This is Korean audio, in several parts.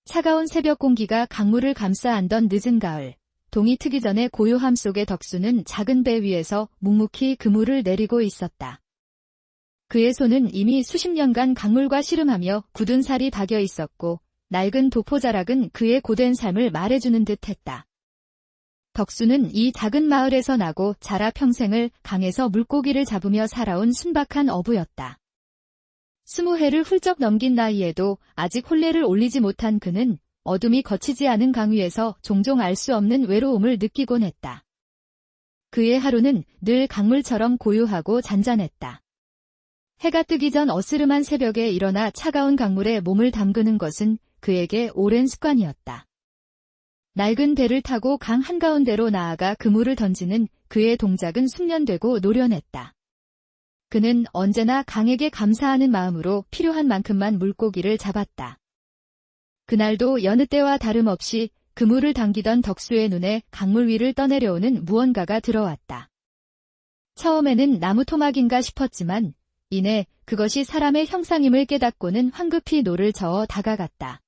차가운 새벽 공기가 강물을 감싸 안던 늦은 가을. 동이 트기 전에 고요함 속에 덕수는 작은 배 위에서 묵묵히 그물을 내리고 있었다. 그의 손은 이미 수십 년간 강물과 씨름하며 굳은 살이 박여 있었고 낡은 도포자락은 그의 고된 삶을 말해주는 듯했다. 덕수는 이 작은 마을에서 나고 자라 평생을 강에서 물고기를 잡으며 살아온 순박한 어부였다. 20해를 훌쩍 넘긴 나이에도 아직 혼례를 올리지 못한 그는 어둠이 거치지 않은 강 위에서 종종 알 수 없는 외로움을 느끼곤 했다. 그의 하루는 늘 강물처럼 고요하고 잔잔했다. 해가 뜨기 전 어스름한 새벽에 일어나 차가운 강물에 몸을 담그는 것은 그에게 오랜 습관이었다. 낡은 배를 타고 강 한가운데로 나아가 그물을 던지는 그의 동작은 숙련되고 노련했다. 그는 언제나 강에게 감사하는 마음으로 필요한 만큼만 물고기를 잡았다. 그날도 여느 때와 다름없이 그물을 당기던 덕수의 눈에 강물 위를 떠내려오는 무언가가 들어왔다. 처음에는 나무 토막인가 싶었지만 이내 그것이 사람의 형상임을 깨닫고는 황급히 노를 저어 다가갔다.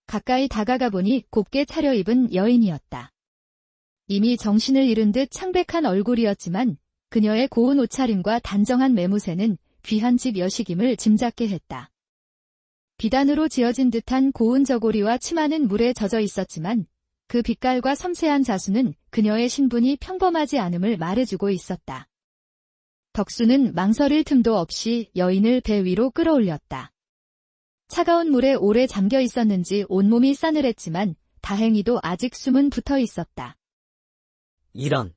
가까이 다가가 보니 곱게 차려입은 여인이었다. 이미 정신을 잃은 듯 창백한 얼굴이었지만 그녀의 고운 옷차림과 단정한 매무새는 귀한 집 여식임을 짐작게 했다. 비단으로 지어진 듯한 고운 저고리와 치마는 물에 젖어 있었지만 그 빛깔과 섬세한 자수는 그녀의 신분이 평범하지 않음을 말해주고 있었다. 덕수는 망설일 틈도 없이 여인을 배 위로 끌어올렸다. 차가운 물에 오래 잠겨 있었는지 온몸이 싸늘했지만 다행히도 아직 숨은 붙어 있었다. 이런.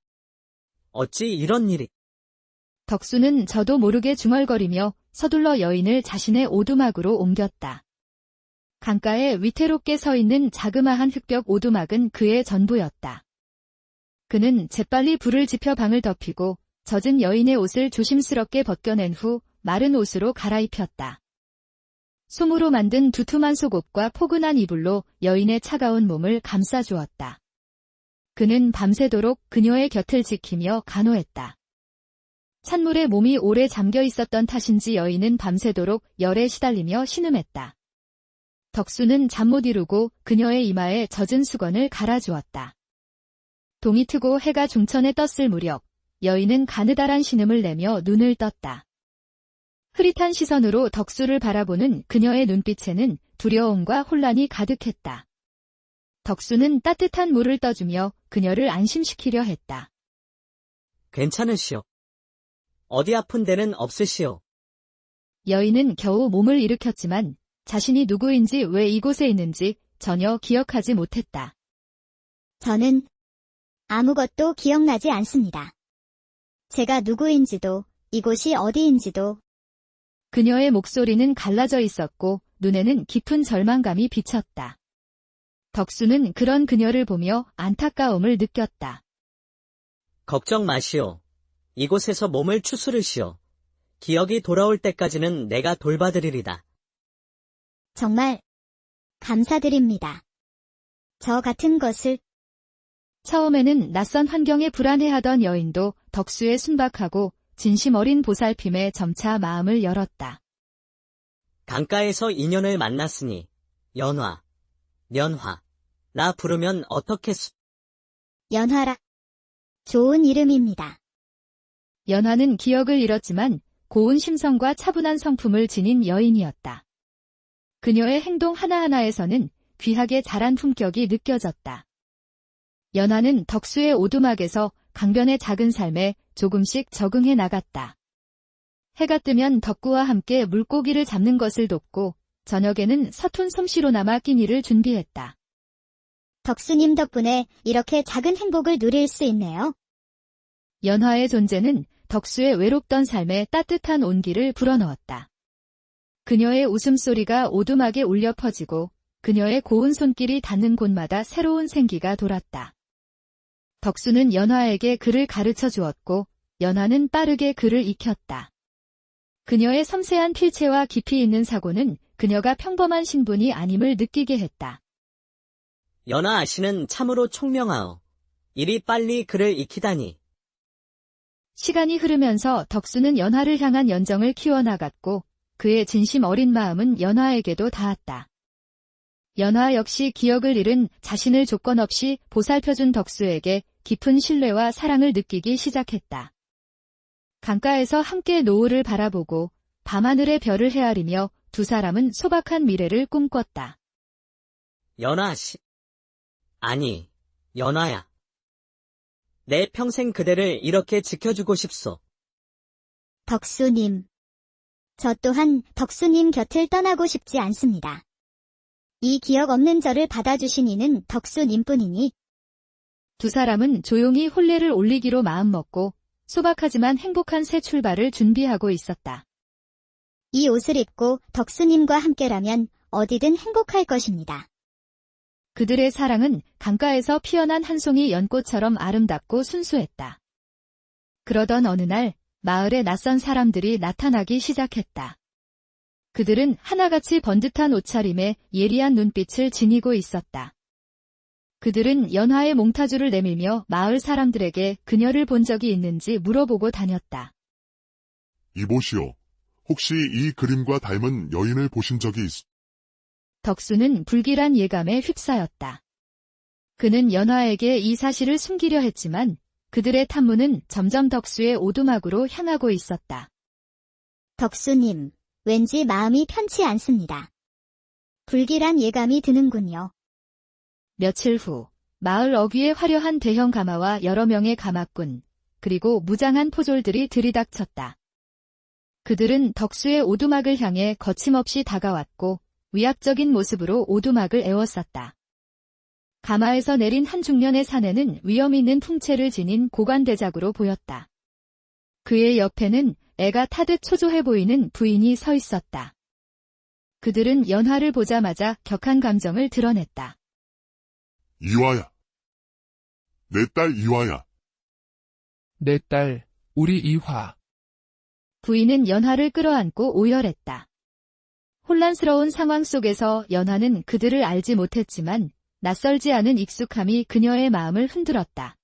어찌 이런 일이. 덕수는 저도 모르게 중얼거리며 서둘러 여인을 자신의 오두막으로 옮겼다. 강가에 위태롭게 서 있는 자그마한 흙벽 오두막은 그의 전부였다. 그는 재빨리 불을 지펴 방을 덮이고 젖은 여인의 옷을 조심스럽게 벗겨낸 후 마른 옷으로 갈아입혔다. 솜으로 만든 두툼한 속옷과 포근한 이불로 여인의 차가운 몸을 감싸주었다. 그는 밤새도록 그녀의 곁을 지키며 간호했다. 찬물에 몸이 오래 잠겨 있었던 탓인지 여인은 밤새도록 열에 시달리며 신음했다. 덕수는 잠 못 이루고 그녀의 이마에 젖은 수건을 갈아주었다. 동이 트고 해가 중천에 떴을 무렵 여인은 가느다란 신음을 내며 눈을 떴다. 흐릿한 시선으로 덕수를 바라보는 그녀의 눈빛에는 두려움과 혼란이 가득했다. 덕수는 따뜻한 물을 떠주며 그녀를 안심시키려 했다. 괜찮으시오. 어디 아픈 데는 없으시오. 여인은 겨우 몸을 일으켰지만 자신이 누구인지 왜 이곳에 있는지 전혀 기억하지 못했다. 저는 아무것도 기억나지 않습니다. 제가 누구인지도 이곳이 어디인지도. 그녀의 목소리는 갈라져 있었고 눈에는 깊은 절망감이 비쳤다. 덕수는 그런 그녀를 보며 안타까움을 느꼈다. 걱정 마시오. 이곳에서 몸을 추스르시오. 기억이 돌아올 때까지는 내가 돌봐드리리다. 정말 감사드립니다. 저 같은 것을. 처음에는 낯선 환경에 불안해하던 여인도 덕수의 순박하고 진심 어린 보살핌에 점차 마음을 열었다. 강가에서 인연을 만났으니 연화, 연화, 라 부르면 어떻겠소? 연화라. 좋은 이름입니다. 연화는 기억을 잃었지만 고운 심성과 차분한 성품을 지닌 여인이었다. 그녀의 행동 하나하나에서는 귀하게 자란 품격이 느껴졌다. 연화는 덕수의 오두막에서 강변의 작은 삶에 조금씩 적응해 나갔다. 해가 뜨면 덕구와 함께 물고기를 잡는 것을 돕고 저녁에는 서툰 솜씨로나마 끼니를 준비했다. 덕수님 덕분에 이렇게 작은 행복을 누릴 수 있네요. 연화의 존재는 덕수의 외롭던 삶에 따뜻한 온기를 불어넣었다. 그녀의 웃음소리가 오두막에 울려 퍼지고 그녀의 고운 손길이 닿는 곳마다 새로운 생기가 돌았다. 덕수는 연화에게 글을 가르쳐 주었고 연화는 빠르게 글을 익혔다. 그녀의 섬세한 필체와 깊이 있는 사고는 그녀가 평범한 신분이 아님을 느끼게 했다. 연화 아씨는 참으로 총명하오. 이리 빨리 글을 익히다니. 시간이 흐르면서 덕수는 연화를 향한 연정을 키워나갔고 그의 진심 어린 마음은 연화에게도 닿았다. 연화 역시 기억을 잃은 자신을 조건 없이 보살펴준 덕수에게 깊은 신뢰와 사랑을 느끼기 시작했다. 강가에서 함께 노을을 바라보고 밤하늘의 별을 헤아리며 두 사람은 소박한 미래를 꿈꿨다. 연화 씨. 아니, 연화야. 내 평생 그대를 이렇게 지켜주고 싶소. 덕수님. 저 또한 덕수님 곁을 떠나고 싶지 않습니다. 이 기억 없는 저를 받아주신 이는 덕수님뿐이니. 두 사람은 조용히 혼례를 올리기로 마음먹고 소박하지만 행복한 새 출발을 준비하고 있었다. 이 옷을 입고 덕수님과 함께라면 어디든 행복할 것입니다. 그들의 사랑은 강가에서 피어난 한 송이 연꽃처럼 아름답고 순수했다. 그러던 어느 날 마을에 낯선 사람들이 나타나기 시작했다. 그들은 하나같이 번듯한 옷차림에 예리한 눈빛을 지니고 있었다. 그들은 연화의 몽타주를 내밀며 마을 사람들에게 그녀를 본 적이 있는지 물어보고 다녔다. 이보시오. 혹시 이 그림과 닮은 여인을 보신 적이 덕수는 불길한 예감에 휩싸였다. 그는 연화에게 이 사실을 숨기려 했지만 그들의 탐문은 점점 덕수의 오두막으로 향하고 있었다. 덕수님, 왠지 마음이 편치 않습니다. 불길한 예감이 드는군요. 며칠 후 마을 어귀에 화려한 대형 가마와 여러 명의 가마꾼, 그리고 무장한 포졸들이 들이닥쳤다. 그들은 덕수의 오두막을 향해 거침없이 다가왔고 위압적인 모습으로 오두막을 에워쌌다. 가마에서 내린 한 중년의 사내는 위험 있는 풍채를 지닌 고관대작으로 보였다. 그의 옆에는 애가 타듯 초조해 보이는 부인이 서 있었다. 그들은 연화를 보자마자 격한 감정을 드러냈다. 이화야. 내 딸 이화야. 내 딸, 우리 이화. 부인은 연화를 끌어안고 오열했다. 혼란스러운 상황 속에서 연화는 그들을 알지 못했지만 낯설지 않은 익숙함이 그녀의 마음을 흔들었다.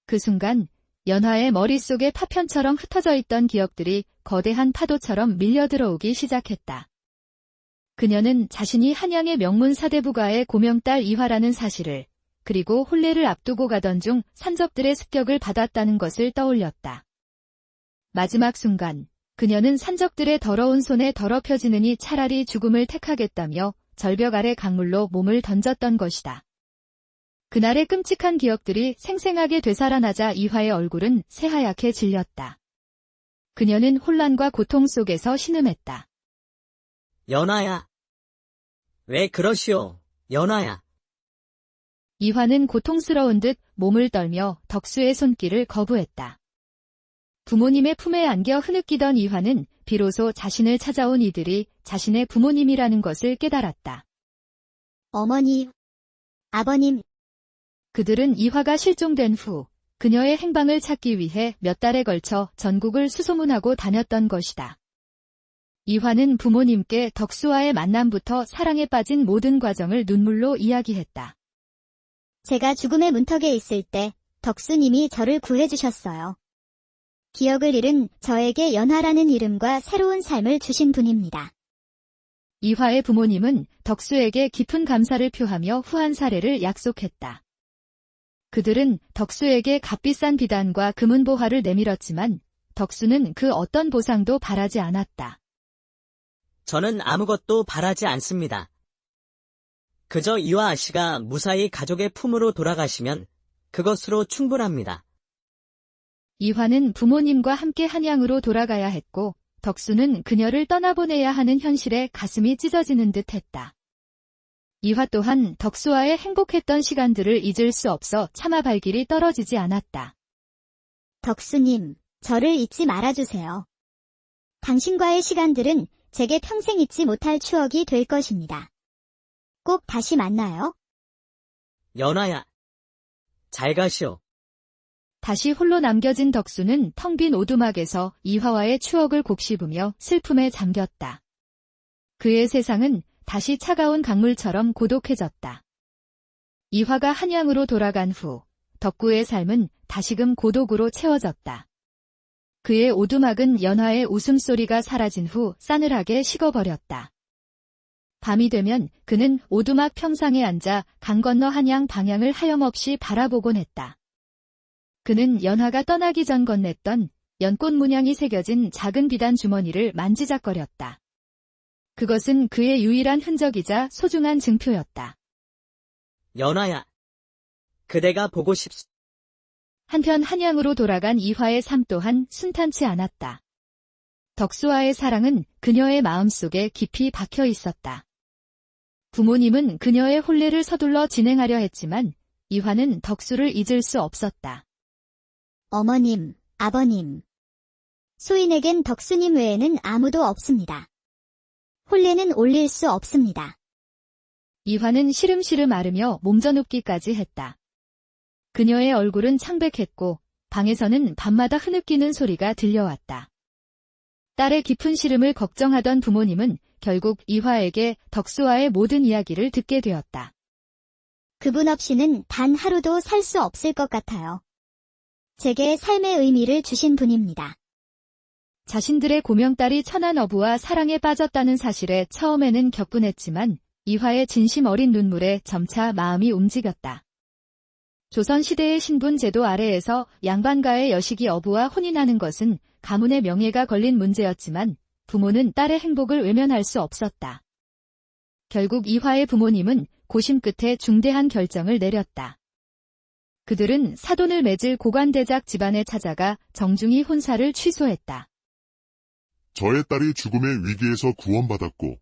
그 순간 연화의 머릿속에 파편처럼 흩어져 있던 기억들이 거대한 파도처럼 밀려들어오기 시작했다. 그녀는 자신이 한양의 명문 사대부가의 고명딸 이화라는 사실을, 그리고 혼례를 앞두고 가던 중 산적들의 습격을 받았다는 것을 떠올렸다. 마지막 순간 그녀는 산적들의 더러운 손에 더럽혀지느니 차라리 죽음을 택하겠다며 절벽 아래 강물로 몸을 던졌던 것이다. 그날의 끔찍한 기억들이 생생하게 되살아나자 이화의 얼굴은 새하얗게 질렸다. 그녀는 혼란과 고통 속에서 신음했다. 연화야. 왜 그러시오, 연화야. 이화는 고통스러운 듯 몸을 떨며 덕수의 손길을 거부했다. 부모님의 품에 안겨 흐느끼던 이화는 비로소 자신을 찾아온 이들이 자신의 부모님이라는 것을 깨달았다. 어머니, 아버님, 그들은 이화가 실종된 후 그녀의 행방을 찾기 위해 몇 달에 걸쳐 전국을 수소문하고 다녔던 것이다. 이화는 부모님께 덕수와의 만남부터 사랑에 빠진 모든 과정을 눈물로 이야기했다. 제가 죽음의 문턱에 있을 때 덕수님이 저를 구해주셨어요. 기억을 잃은 저에게 연화라는 이름과 새로운 삶을 주신 분입니다. 이화의 부모님은 덕수에게 깊은 감사를 표하며 후한 사례를 약속했다. 그들은 덕수에게 값비싼 비단과 금은보화를 내밀었지만 덕수는 그 어떤 보상도 바라지 않았다. 저는 아무것도 바라지 않습니다. 그저 이화 아씨가 무사히 가족의 품으로 돌아가시면 그것으로 충분합니다. 이화는 부모님과 함께 한양으로 돌아가야 했고 덕수는 그녀를 떠나보내야 하는 현실에 가슴이 찢어지는 듯 했다. 이화 또한 덕수와의 행복했던 시간들을 잊을 수 없어 차마 발길이 떨어지지 않았다. 덕수님, 저를 잊지 말아주세요. 당신과의 시간들은 제게 평생 잊지 못할 추억이 될 것입니다. 꼭 다시 만나요. 연화야. 잘 가시오. 다시 홀로 남겨진 덕수는 텅 빈 오두막에서 이화와의 추억을 곱씹으며 슬픔에 잠겼다. 그의 세상은 다시 차가운 강물처럼 고독해졌다. 이화가 한양으로 돌아간 후 덕구의 삶은 다시금 고독으로 채워졌다. 그의 오두막은 연화의 웃음소리가 사라진 후 싸늘하게 식어버렸다. 밤이 되면 그는 오두막 평상에 앉아 강 건너 한양 방향을 하염없이 바라보곤 했다. 그는 연화가 떠나기 전 건넸던 연꽃 문양이 새겨진 작은 비단 주머니를 만지작거렸다. 그것은 그의 유일한 흔적이자 소중한 증표였다. 연화야. 그대가 보고 싶소. 한편 한양으로 돌아간 이화의 삶 또한 순탄치 않았다. 덕수와의 사랑은 그녀의 마음속에 깊이 박혀 있었다. 부모님은 그녀의 혼례를 서둘러 진행하려 했지만 이화는 덕수를 잊을 수 없었다. 어머님, 아버님. 소인에겐 덕수님 외에는 아무도 없습니다. 혼례는 올릴 수 없습니다. 이화는 시름시름 앓으며 몸져눕기까지 했다. 그녀의 얼굴은 창백했고 방에서는 밤마다 흐느끼는 소리가 들려왔다. 딸의 깊은 시름을 걱정하던 부모님은 결국 이화에게 덕수와의 모든 이야기를 듣게 되었다. 그분 없이는 단 하루도 살 수 없을 것 같아요. 제게 삶의 의미를 주신 분입니다. 자신들의 고명딸이 천한 어부와 사랑에 빠졌다는 사실에 처음에는 격분했지만 이화의 진심 어린 눈물에 점차 마음이 움직였다. 조선시대의 신분 제도 아래에서 양반가의 여식이 어부와 혼인하는 것은 가문의 명예가 걸린 문제였지만 부모는 딸의 행복을 외면할 수 없었다. 결국 이화의 부모님은 고심 끝에 중대한 결정을 내렸다. 그들은 사돈을 맺을 고관대작 집안에 찾아가 정중히 혼사를 취소했다. 저의 딸이 죽음의 위기에서 구원받았고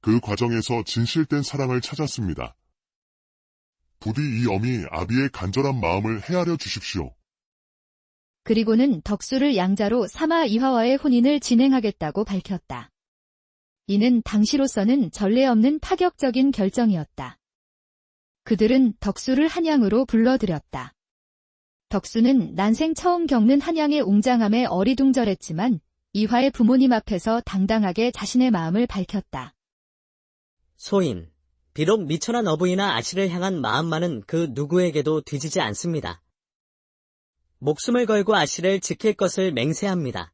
그 과정에서 진실된 사랑을 찾았습니다. 부디 이 어미 아비의 간절한 마음을 헤아려 주십시오. 그리고는 덕수를 양자로 삼아 이화와의 혼인을 진행하겠다고 밝혔다. 이는 당시로서는 전례 없는 파격적인 결정이었다. 그들은 덕수를 한양으로 불러들였다. 덕수는 난생 처음 겪는 한양의 웅장함에 어리둥절했지만 이화의 부모님 앞에서 당당하게 자신의 마음을 밝혔다. 소인, 비록 미천한 어부이나 아씨를 향한 마음만은 그 누구에게도 뒤지지 않습니다. 목숨을 걸고 아씨를 지킬 것을 맹세합니다.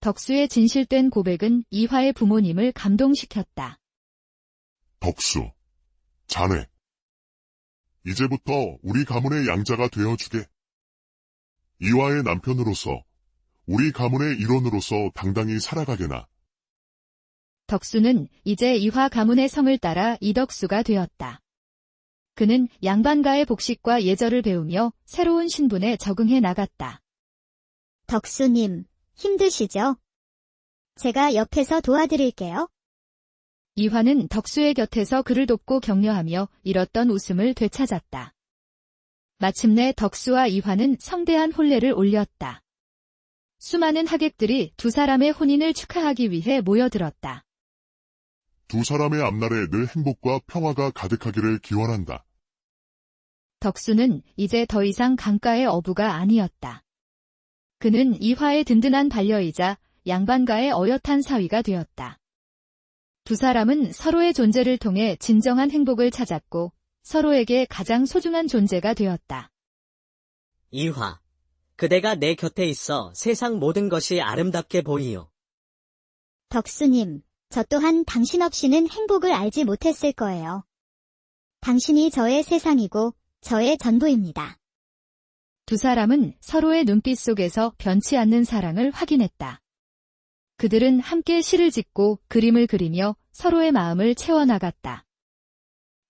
덕수의 진실된 고백은 이화의 부모님을 감동시켰다. 덕수, 자네. 이제부터 우리 가문의 양자가 되어주게. 이화의 남편으로서, 우리 가문의 일원으로서 당당히 살아가게나. 덕수는 이제 이화 가문의 성을 따라 이덕수가 되었다. 그는 양반가의 복식과 예절을 배우며 새로운 신분에 적응해 나갔다. 덕수님, 힘드시죠? 제가 옆에서 도와드릴게요. 이화는 덕수의 곁에서 그를 돕고 격려하며 잃었던 웃음을 되찾았다. 마침내 덕수와 이화는 성대한 혼례를 올렸다. 수많은 하객들이 두 사람의 혼인을 축하하기 위해 모여들었다. 두 사람의 앞날에 늘 행복과 평화가 가득하기를 기원한다. 덕수는 이제 더 이상 강가의 어부가 아니었다. 그는 이화의 든든한 반려이자 양반가의 어엿한 사위가 되었다. 두 사람은 서로의 존재를 통해 진정한 행복을 찾았고 서로에게 가장 소중한 존재가 되었다. 이화, 그대가 내 곁에 있어 세상 모든 것이 아름답게 보이요. 덕수님, 저 또한 당신 없이는 행복을 알지 못했을 거예요. 당신이 저의 세상이고 저의 전부입니다. 두 사람은 서로의 눈빛 속에서 변치 않는 사랑을 확인했다. 그들은 함께 시를 짓고 그림을 그리며 서로의 마음을 채워나갔다.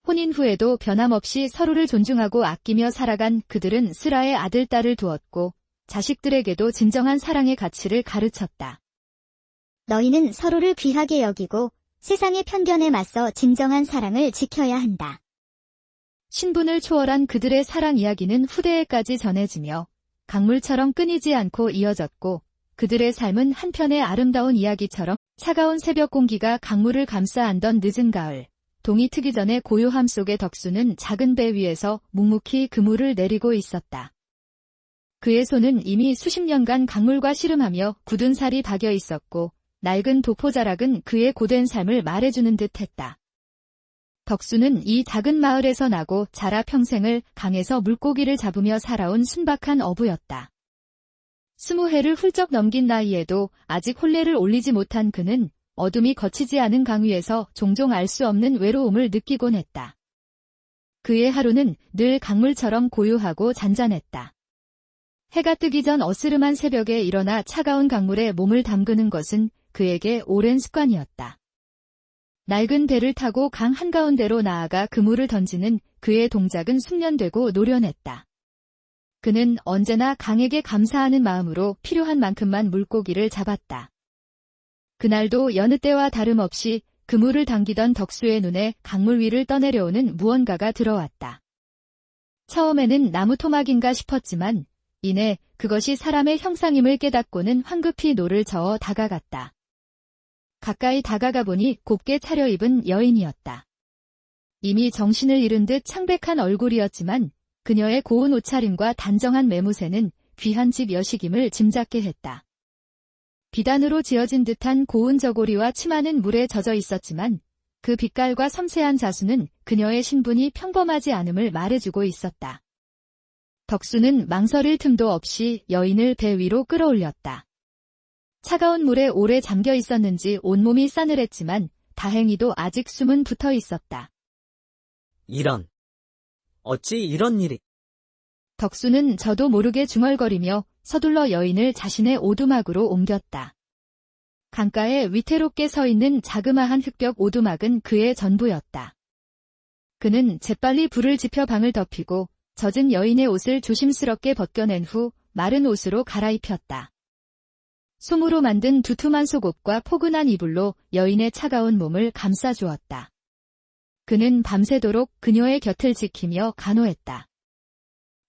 혼인 후에도 변함없이 서로를 존중하고 아끼며 살아간 그들은 슬아의 아들, 딸을 두었고 자식들에게도 진정한 사랑의 가치를 가르쳤다. 너희는 서로를 귀하게 여기고 세상의 편견에 맞서 진정한 사랑을 지켜야 한다. 신분을 초월한 그들의 사랑 이야기는 후대에까지 전해지며 강물처럼 끊이지 않고 이어졌고 그들의 삶은 한편의 아름다운 이야기처럼 차가운 새벽 공기가 강물을 감싸 안던 늦은 가을, 동이 트기 전에 고요함 속의 덕수는 작은 배 위에서 묵묵히 그물을 내리고 있었다. 그의 손은 이미 수십 년간 강물과 씨름하며 굳은 살이 박여 있었고 낡은 도포자락은 그의 고된 삶을 말해주는 듯 했다. 덕수는 이 작은 마을에서 나고 자라 평생을 강에서 물고기를 잡으며 살아온 순박한 어부였다. 20해를 훌쩍 넘긴 나이에도 아직 혼례를 올리지 못한 그는 어둠이 거치지 않은 강 위에서 종종 알 수 없는 외로움을 느끼곤 했다. 그의 하루는 늘 강물처럼 고요하고 잔잔했다. 해가 뜨기 전 어스름한 새벽에 일어나 차가운 강물에 몸을 담그는 것은 그에게 오랜 습관이었다. 낡은 배를 타고 강 한가운데로 나아가 그물을 던지는 그의 동작은 숙련되고 노련했다. 그는 언제나 강에게 감사하는 마음으로 필요한 만큼만 물고기를 잡았다. 그날도 여느 때와 다름없이 그물을 당기던 덕수의 눈에 강물 위를 떠내려오는 무언가가 들어왔다. 처음에는 나무 토막인가 싶었지만 이내 그것이 사람의 형상임을 깨닫고는 황급히 노를 저어 다가갔다. 가까이 다가가 보니 곱게 차려입은 여인이었다. 이미 정신을 잃은 듯 창백한 얼굴이었지만 그녀의 고운 옷차림과 단정한 매무새는 귀한 집 여식임을 짐작게 했다. 비단으로 지어진 듯한 고운 저고리와 치마는 물에 젖어 있었지만 그 빛깔과 섬세한 자수는 그녀의 신분이 평범하지 않음을 말해주고 있었다. 덕수는 망설일 틈도 없이 여인을 배 위로 끌어올렸다. 차가운 물에 오래 잠겨 있었는지 온몸이 싸늘했지만 다행히도 아직 숨은 붙어 있었다. 이런. 어찌 이런 일이. 덕수는 저도 모르게 중얼거리며 서둘러 여인을 자신의 오두막으로 옮겼다. 강가에 위태롭게 서 있는 자그마한 흙벽 오두막은 그의 전부였다. 그는 재빨리 불을 지펴 방을 덮이고 젖은 여인의 옷을 조심스럽게 벗겨낸 후 마른 옷으로 갈아입혔다. 솜으로 만든 두툼한 속옷과 포근한 이불로 여인의 차가운 몸을 감싸주었다. 그는 밤새도록 그녀의 곁을 지키며 간호했다.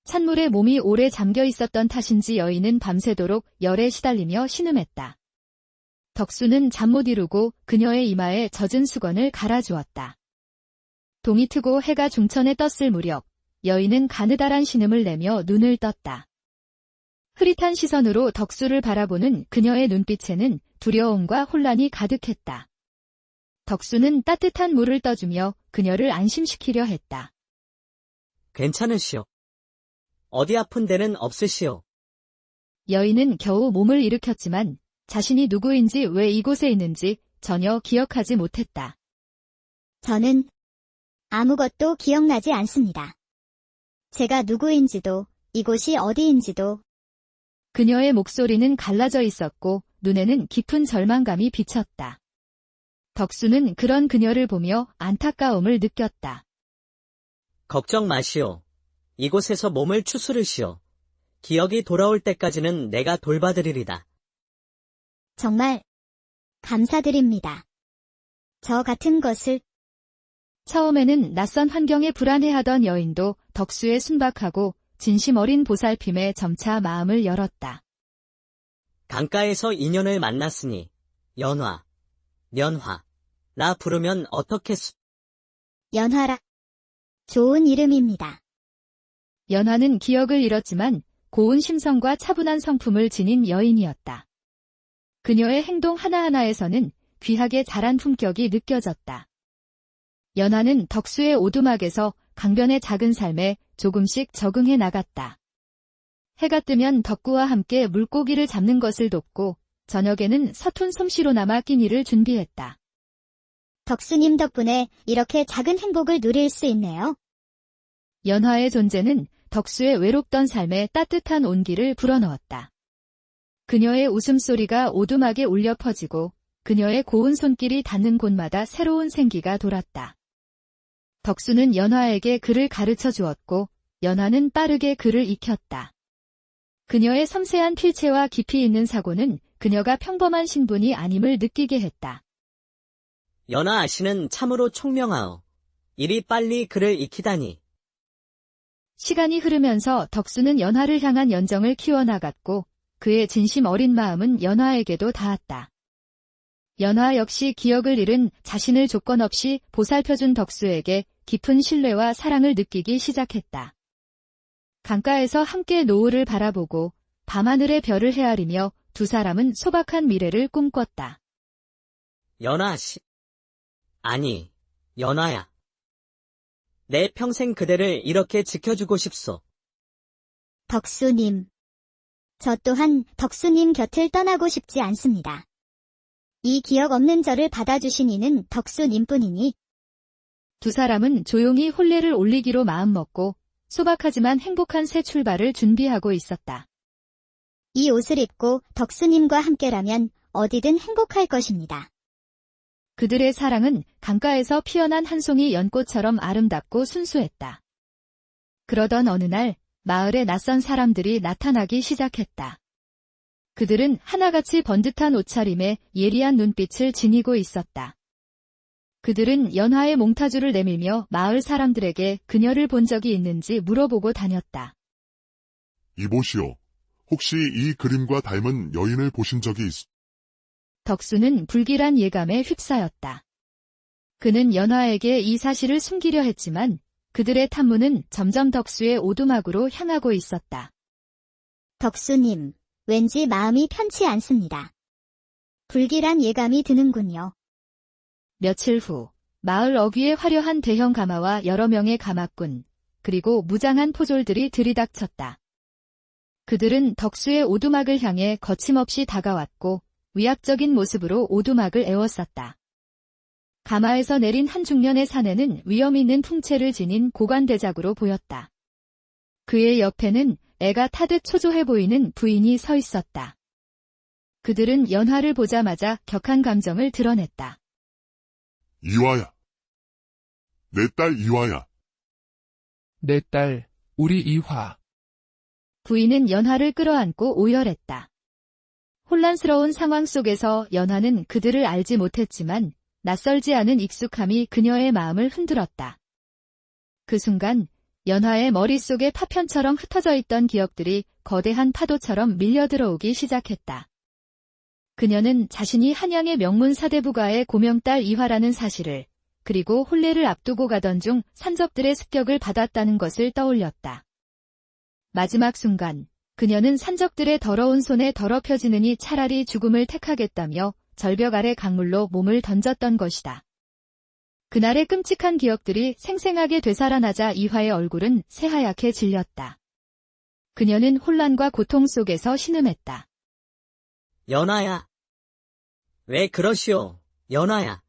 찬물에 몸이 오래 잠겨 있었던 탓인지 여인은 밤새도록 열에 시달리며 신음했다. 덕수는 잠 못 이루고 그녀의 이마에 젖은 수건을 갈아주었다. 동이 트고 해가 중천에 떴을 무렵 여인은 가느다란 신음을 내며 눈을 떴다. 흐릿한 시선으로 덕수를 바라보는 그녀의 눈빛에는 두려움과 혼란이 가득했다. 덕수는 따뜻한 물을 떠주며 그녀를 안심시키려 했다. 괜찮으시오. 어디 아픈 데는 없으시오. 여인은 겨우 몸을 일으켰지만 자신이 누구인지 왜 이곳에 있는지 전혀 기억하지 못했다. 저는 아무것도 기억나지 않습니다. 제가 누구인지도 이곳이 어디인지도. 그녀의 목소리는 갈라져 있었고 눈에는 깊은 절망감이 비쳤다. 덕수는 그런 그녀를 보며 안타까움을 느꼈다. 걱정 마시오. 이곳에서 몸을 추스르시오. 기억이 돌아올 때까지는 내가 돌봐드리리다. 정말 감사드립니다. 저 같은 것을. 처음에는 낯선 환경에 불안해하던 여인도 덕수의 순박하고 진심 어린 보살핌에 점차 마음을 열었다. 강가에서 인연을 만났으니 연화, 연화라 부르면 어떻겠소? 연화라. 좋은 이름입니다. 연화는 기억을 잃었지만 고운 심성과 차분한 성품을 지닌 여인이었다. 그녀의 행동 하나하나에서는 귀하게 자란 품격이 느껴졌다. 연화는 덕수의 오두막에서 강변의 작은 삶에 조금씩 적응해 나갔다. 해가 뜨면 덕구와 함께 물고기를 잡는 것을 돕고 저녁에는 서툰 솜씨로나마 끼니를 준비했다. 덕수님 덕분에 이렇게 작은 행복을 누릴 수 있네요. 연화의 존재는 덕수의 외롭던 삶에 따뜻한 온기를 불어넣었다. 그녀의 웃음소리가 오두막에 울려 퍼지고 그녀의 고운 손길이 닿는 곳마다 새로운 생기가 돌았다. 덕수는 연화에게 글을 가르쳐 주었고 연화는 빠르게 글을 익혔다. 그녀의 섬세한 필체와 깊이 있는 사고는 그녀가 평범한 신분이 아님을 느끼게 했다. 연화 아씨는 참으로 총명하오. 이리 빨리 글을 익히다니. 시간이 흐르면서 덕수는 연화를 향한 연정을 키워나갔고 그의 진심 어린 마음은 연화에게도 닿았다. 연화 역시 기억을 잃은 자신을 조건 없이 보살펴준 덕수에게 깊은 신뢰와 사랑을 느끼기 시작했다. 강가에서 함께 노을을 바라보고 밤하늘의 별을 헤아리며 두 사람은 소박한 미래를 꿈꿨다. 연화 아씨. 아니, 연화야. 내 평생 그대를 이렇게 지켜주고 싶소. 덕수님. 저 또한 덕수님 곁을 떠나고 싶지 않습니다. 이 기억 없는 저를 받아주신 이는 덕수님뿐이니 두 사람은 조용히 혼례를 올리기로 마음먹고 소박하지만 행복한 새 출발을 준비하고 있었다. 이 옷을 입고 덕수님과 함께라면 어디든 행복할 것입니다. 그들의 사랑은 강가에서 피어난 한 송이 연꽃처럼 아름답고 순수했다. 그러던 어느 날 마을에 낯선 사람들이 나타나기 시작했다. 그들은 하나같이 번듯한 옷차림에 예리한 눈빛을 지니고 있었다. 그들은 연화의 몽타주를 내밀며 마을 사람들에게 그녀를 본 적이 있는지 물어보고 다녔다. 이보시오. 혹시 이 그림과 닮은 여인을 보신 적이 덕수는 불길한 예감에 휩싸였다. 그는 연화에게 이 사실을 숨기려 했지만 그들의 탐문은 점점 덕수의 오두막으로 향하고 있었다. 덕수님, 왠지 마음이 편치 않습니다. 불길한 예감이 드는군요. 며칠 후 마을 어귀에 화려한 대형 가마와 여러 명의 가마꾼, 그리고 무장한 포졸들이 들이닥쳤다. 그들은 덕수의 오두막을 향해 거침없이 다가왔고 위압적인 모습으로 오두막을 에워쌌다. 가마에서 내린 한 중년의 사내는 위험 있는 풍채를 지닌 고관대작으로 보였다. 그의 옆에는 애가 타듯 초조해 보이는 부인이 서 있었다. 그들은 연화를 보자마자 격한 감정을 드러냈다. 이화야. 내 딸 이화야. 내 딸, 우리 이화. 부인은 연화를 끌어안고 오열했다. 혼란스러운 상황 속에서 연화는 그들을 알지 못했지만 낯설지 않은 익숙함이 그녀의 마음을 흔들었다. 그 순간 연화의 머릿속에 파편처럼 흩어져 있던 기억들이 거대한 파도처럼 밀려들어오기 시작했다. 그녀는 자신이 한양의 명문 사대부가의 고명딸 이화라는 사실을, 그리고 혼례를 앞두고 가던 중 산적들의 습격을 받았다는 것을 떠올렸다. 마지막 순간 그녀는 산적들의 더러운 손에 더럽혀지느니 차라리 죽음을 택하겠다며 절벽 아래 강물로 몸을 던졌던 것이다. 그날의 끔찍한 기억들이 생생하게 되살아나자 이화의 얼굴은 새하얗게 질렸다. 그녀는 혼란과 고통 속에서 신음했다. 연화야. 왜 그러시오, 연화야.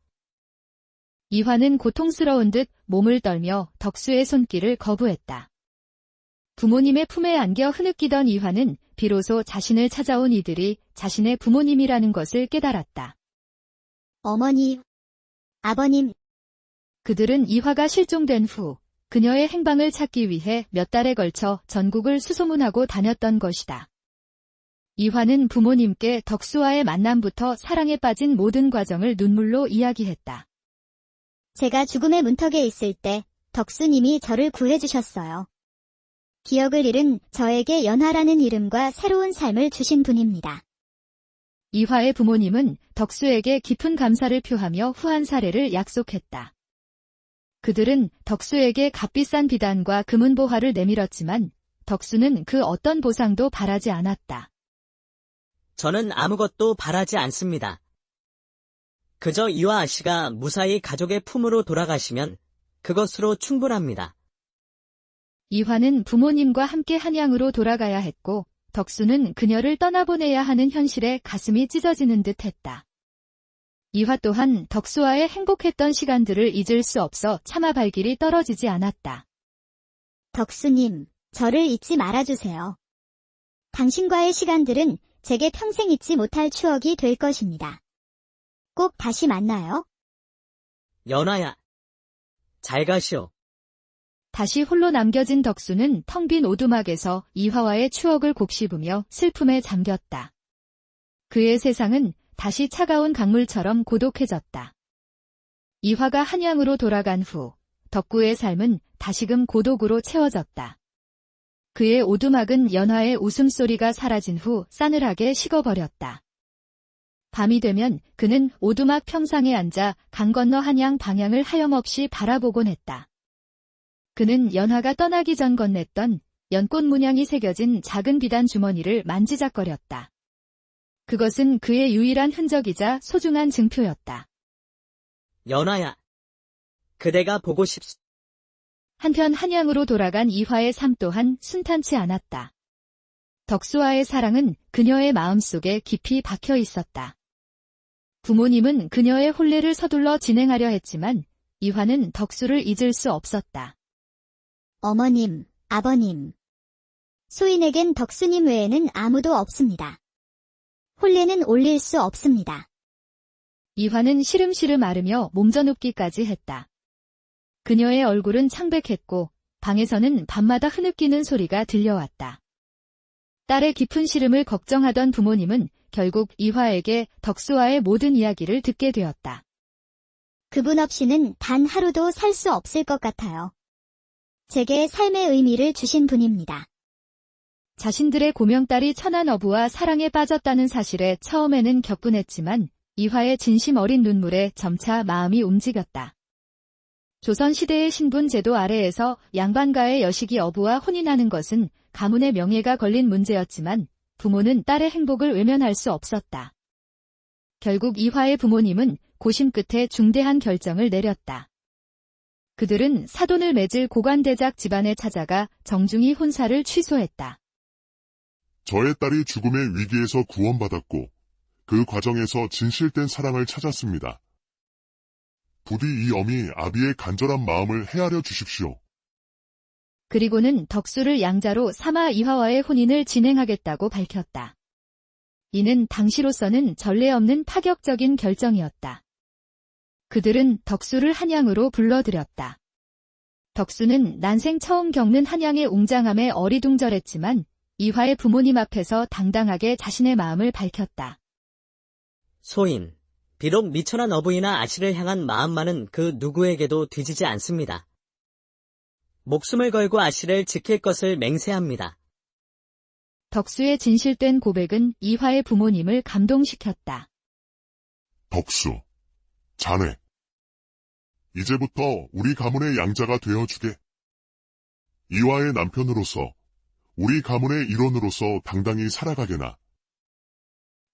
이화는 고통스러운 듯 몸을 떨며 덕수의 손길을 거부했다. 부모님의 품에 안겨 흐느끼던 이화는 비로소 자신을 찾아온 이들이 자신의 부모님이라는 것을 깨달았다. 어머니, 아버님, 그들은 이화가 실종된 후 그녀의 행방을 찾기 위해 몇 달에 걸쳐 전국을 수소문하고 다녔던 것이다. 이화는 부모님께 덕수와의 만남부터 사랑에 빠진 모든 과정을 눈물로 이야기했다. 제가 죽음의 문턱에 있을 때 덕수님이 저를 구해주셨어요. 기억을 잃은 저에게 연화라는 이름과 새로운 삶을 주신 분입니다. 이화의 부모님은 덕수에게 깊은 감사를 표하며 후한 사례를 약속했다. 그들은 덕수에게 값비싼 비단과 금은보화를 내밀었지만 덕수는 그 어떤 보상도 바라지 않았다. 저는 아무것도 바라지 않습니다. 그저 이화 아씨가 무사히 가족의 품으로 돌아가시면 그것으로 충분합니다. 이화는 부모님과 함께 한양으로 돌아가야 했고 덕수는 그녀를 떠나보내야 하는 현실에 가슴이 찢어지는 듯 했다. 이화 또한 덕수와의 행복했던 시간들을 잊을 수 없어 차마 발길이 떨어지지 않았다. 덕수님, 저를 잊지 말아주세요. 당신과의 시간들은 제게 평생 잊지 못할 추억이 될 것입니다. 꼭 다시 만나요. 연화야. 잘 가시오. 다시 홀로 남겨진 덕수는 텅 빈 오두막에서 이화와의 추억을 곱씹으며 슬픔에 잠겼다. 그의 세상은 다시 차가운 강물처럼 고독해졌다. 이화가 한양으로 돌아간 후 덕구의 삶은 다시금 고독으로 채워졌다. 그의 오두막은 연화의 웃음소리가 사라진 후 싸늘하게 식어버렸다. 밤이 되면 그는 오두막 평상에 앉아 강 건너 한양 방향을 하염없이 바라보곤 했다. 그는 연화가 떠나기 전 건넸던 연꽃 문양이 새겨진 작은 비단 주머니를 만지작거렸다. 그것은 그의 유일한 흔적이자 소중한 증표였다. 연화야. 그대가 보고 싶소. 한편 한양으로 돌아간 이화의 삶 또한 순탄치 않았다. 덕수와의 사랑은 그녀의 마음속에 깊이 박혀 있었다. 부모님은 그녀의 혼례를 서둘러 진행하려 했지만 이화는 덕수를 잊을 수 없었다. 어머님, 아버님. 소인에겐 덕수님 외에는 아무도 없습니다. 혼례는 올릴 수 없습니다. 이화는 시름시름 앓으며 몸져눕기까지 했다. 그녀의 얼굴은 창백했고 방에서는 밤마다 흐느끼는 소리가 들려왔다. 딸의 깊은 시름을 걱정하던 부모님은 결국 이화에게 덕수와의 모든 이야기를 듣게 되었다. 그분 없이는 단 하루도 살 수 없을 것 같아요. 제게 삶의 의미를 주신 분입니다. 자신들의 고명딸이 천한 어부와 사랑에 빠졌다는 사실에 처음에는 격분했지만 이화의 진심 어린 눈물에 점차 마음이 움직였다. 조선시대의 신분 제도 아래에서 양반가의 여식이 어부와 혼인하는 것은 가문의 명예가 걸린 문제였지만 부모는 딸의 행복을 외면할 수 없었다. 결국 이화의 부모님은 고심 끝에 중대한 결정을 내렸다. 그들은 사돈을 맺을 고관대작 집안에 찾아가 정중히 혼사를 취소했다. 저의 딸이 죽음의 위기에서 구원받았고 그 과정에서 진실된 사랑을 찾았습니다. 부디 이 어미 아비의 간절한 마음을 헤아려 주십시오. 그리고는 덕수를 양자로 삼아 이화와의 혼인을 진행하겠다고 밝혔다. 이는 당시로서는 전례 없는 파격적인 결정이었다. 그들은 덕수를 한양으로 불러들였다. 덕수는 난생 처음 겪는 한양의 웅장함에 어리둥절했지만 이화의 부모님 앞에서 당당하게 자신의 마음을 밝혔다. 소인, 비록 미천한 어부이나 아씨를 향한 마음만은 그 누구에게도 뒤지지 않습니다. 목숨을 걸고 아씨를 지킬 것을 맹세합니다. 덕수의 진실된 고백은 이화의 부모님을 감동시켰다. 덕수, 자네. 이제부터 우리 가문의 양자가 되어주게. 이화의 남편으로서, 우리 가문의 일원으로서 당당히 살아가게나.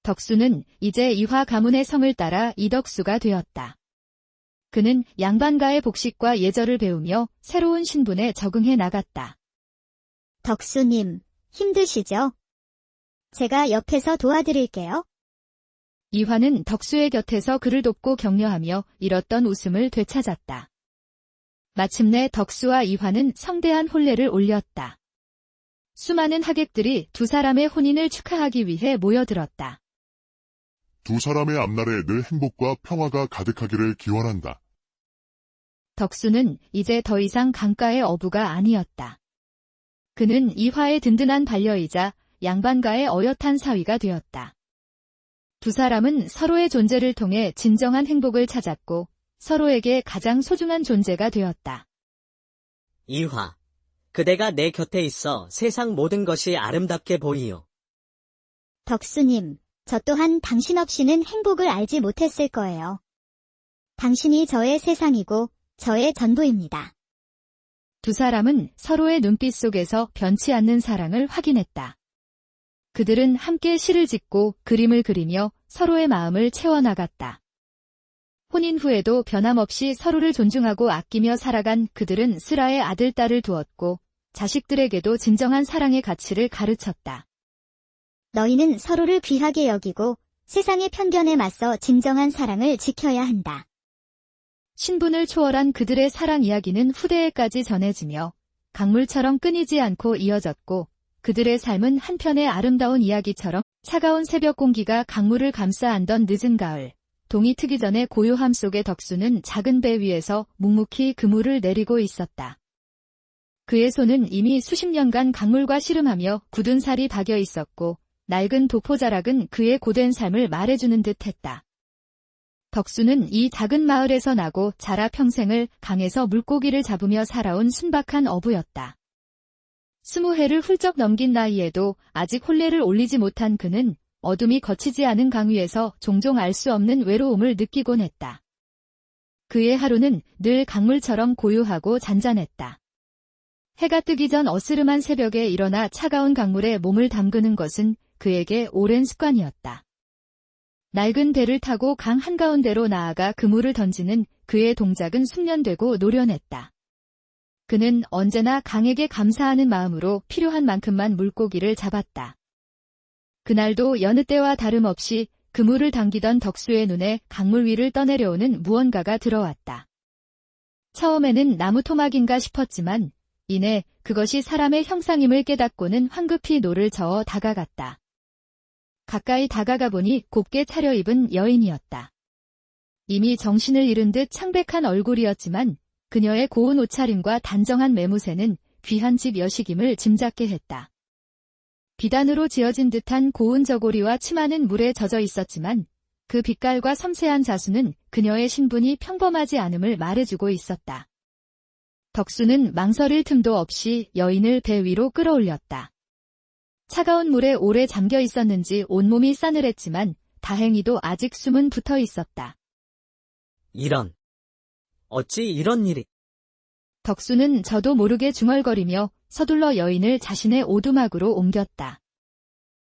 덕수는 이제 이화 가문의 성을 따라 이덕수가 되었다. 그는 양반가의 복식과 예절을 배우며 새로운 신분에 적응해 나갔다. 덕수님, 힘드시죠? 제가 옆에서 도와드릴게요. 이화는 덕수의 곁에서 그를 돕고 격려하며 잃었던 웃음을 되찾았다. 마침내 덕수와 이화는 성대한 혼례를 올렸다. 수많은 하객들이 두 사람의 혼인을 축하하기 위해 모여들었다. 두 사람의 앞날에 늘 행복과 평화가 가득하기를 기원한다. 덕수는 이제 더 이상 강가의 어부가 아니었다. 그는 이화의 든든한 반려이자 양반가의 어엿한 사위가 되었다. 두 사람은 서로의 존재를 통해 진정한 행복을 찾았고 서로에게 가장 소중한 존재가 되었다. 이화, 그대가 내 곁에 있어 세상 모든 것이 아름답게 보이요. 덕수님, 저 또한 당신 없이는 행복을 알지 못했을 거예요. 당신이 저의 세상이고 저의 전부입니다. 두 사람은 서로의 눈빛 속에서 변치 않는 사랑을 확인했다. 그들은 함께 시를 짓고 그림을 그리며 서로의 마음을 채워나갔다. 혼인 후에도 변함없이 서로를 존중하고 아끼며 살아간 그들은 슬아의 아들, 딸을 두었고 자식들에게도 진정한 사랑의 가치를 가르쳤다. 너희는 서로를 귀하게 여기고 세상의 편견에 맞서 진정한 사랑을 지켜야 한다. 신분을 초월한 그들의 사랑 이야기는 후대에까지 전해지며 강물처럼 끊이지 않고 이어졌고 그들의 삶은 한편의 아름다운 이야기처럼 차가운 새벽 공기가 강물을 감싸 안던 늦은 가을, 동이 트기 전에 고요함 속의 덕수는 작은 배 위에서 묵묵히 그물을 내리고 있었다. 그의 손은 이미 수십 년간 강물과 씨름하며 굳은 살이 박여 있었고 낡은 도포자락은 그의 고된 삶을 말해주는 듯했다. 덕수는 이 작은 마을에서 나고 자라 평생을 강에서 물고기를 잡으며 살아온 순박한 어부였다. 20해를 훌쩍 넘긴 나이에도 아직 혼례를 올리지 못한 그는 어둠이 거치지 않은 강 위에서 종종 알 수 없는 외로움을 느끼곤 했다. 그의 하루는 늘 강물처럼 고요하고 잔잔했다. 해가 뜨기 전 어스름한 새벽에 일어나 차가운 강물에 몸을 담그는 것은 그에게 오랜 습관이었다. 낡은 배를 타고 강 한가운데로 나아가 그물을 던지는 그의 동작은 숙련되고 노련했다. 그는 언제나 강에게 감사하는 마음으로 필요한 만큼만 물고기를 잡았다. 그날도 여느 때와 다름없이 그물을 당기던 덕수의 눈에 강물 위를 떠내려오는 무언가가 들어왔다. 처음에는 나무 토막인가 싶었지만 이내 그것이 사람의 형상임을 깨닫고는 황급히 노를 저어 다가갔다. 가까이 다가가 보니 곱게 차려입은 여인이었다. 이미 정신을 잃은 듯 창백한 얼굴이었지만 그녀의 고운 옷차림과 단정한 매무새는 귀한 집 여식임을 짐작케 했다. 비단으로 지어진 듯한 고운 저고리와 치마는 물에 젖어 있었지만 그 빛깔과 섬세한 자수는 그녀의 신분이 평범하지 않음을 말해주고 있었다. 덕수는 망설일 틈도 없이 여인을 배 위로 끌어올렸다. 차가운 물에 오래 잠겨 있었는지 온몸이 싸늘했지만 다행히도 아직 숨은 붙어 있었다. 이런. 어찌 이런 일이. 덕수는 저도 모르게 중얼거리며 서둘러 여인을 자신의 오두막으로 옮겼다.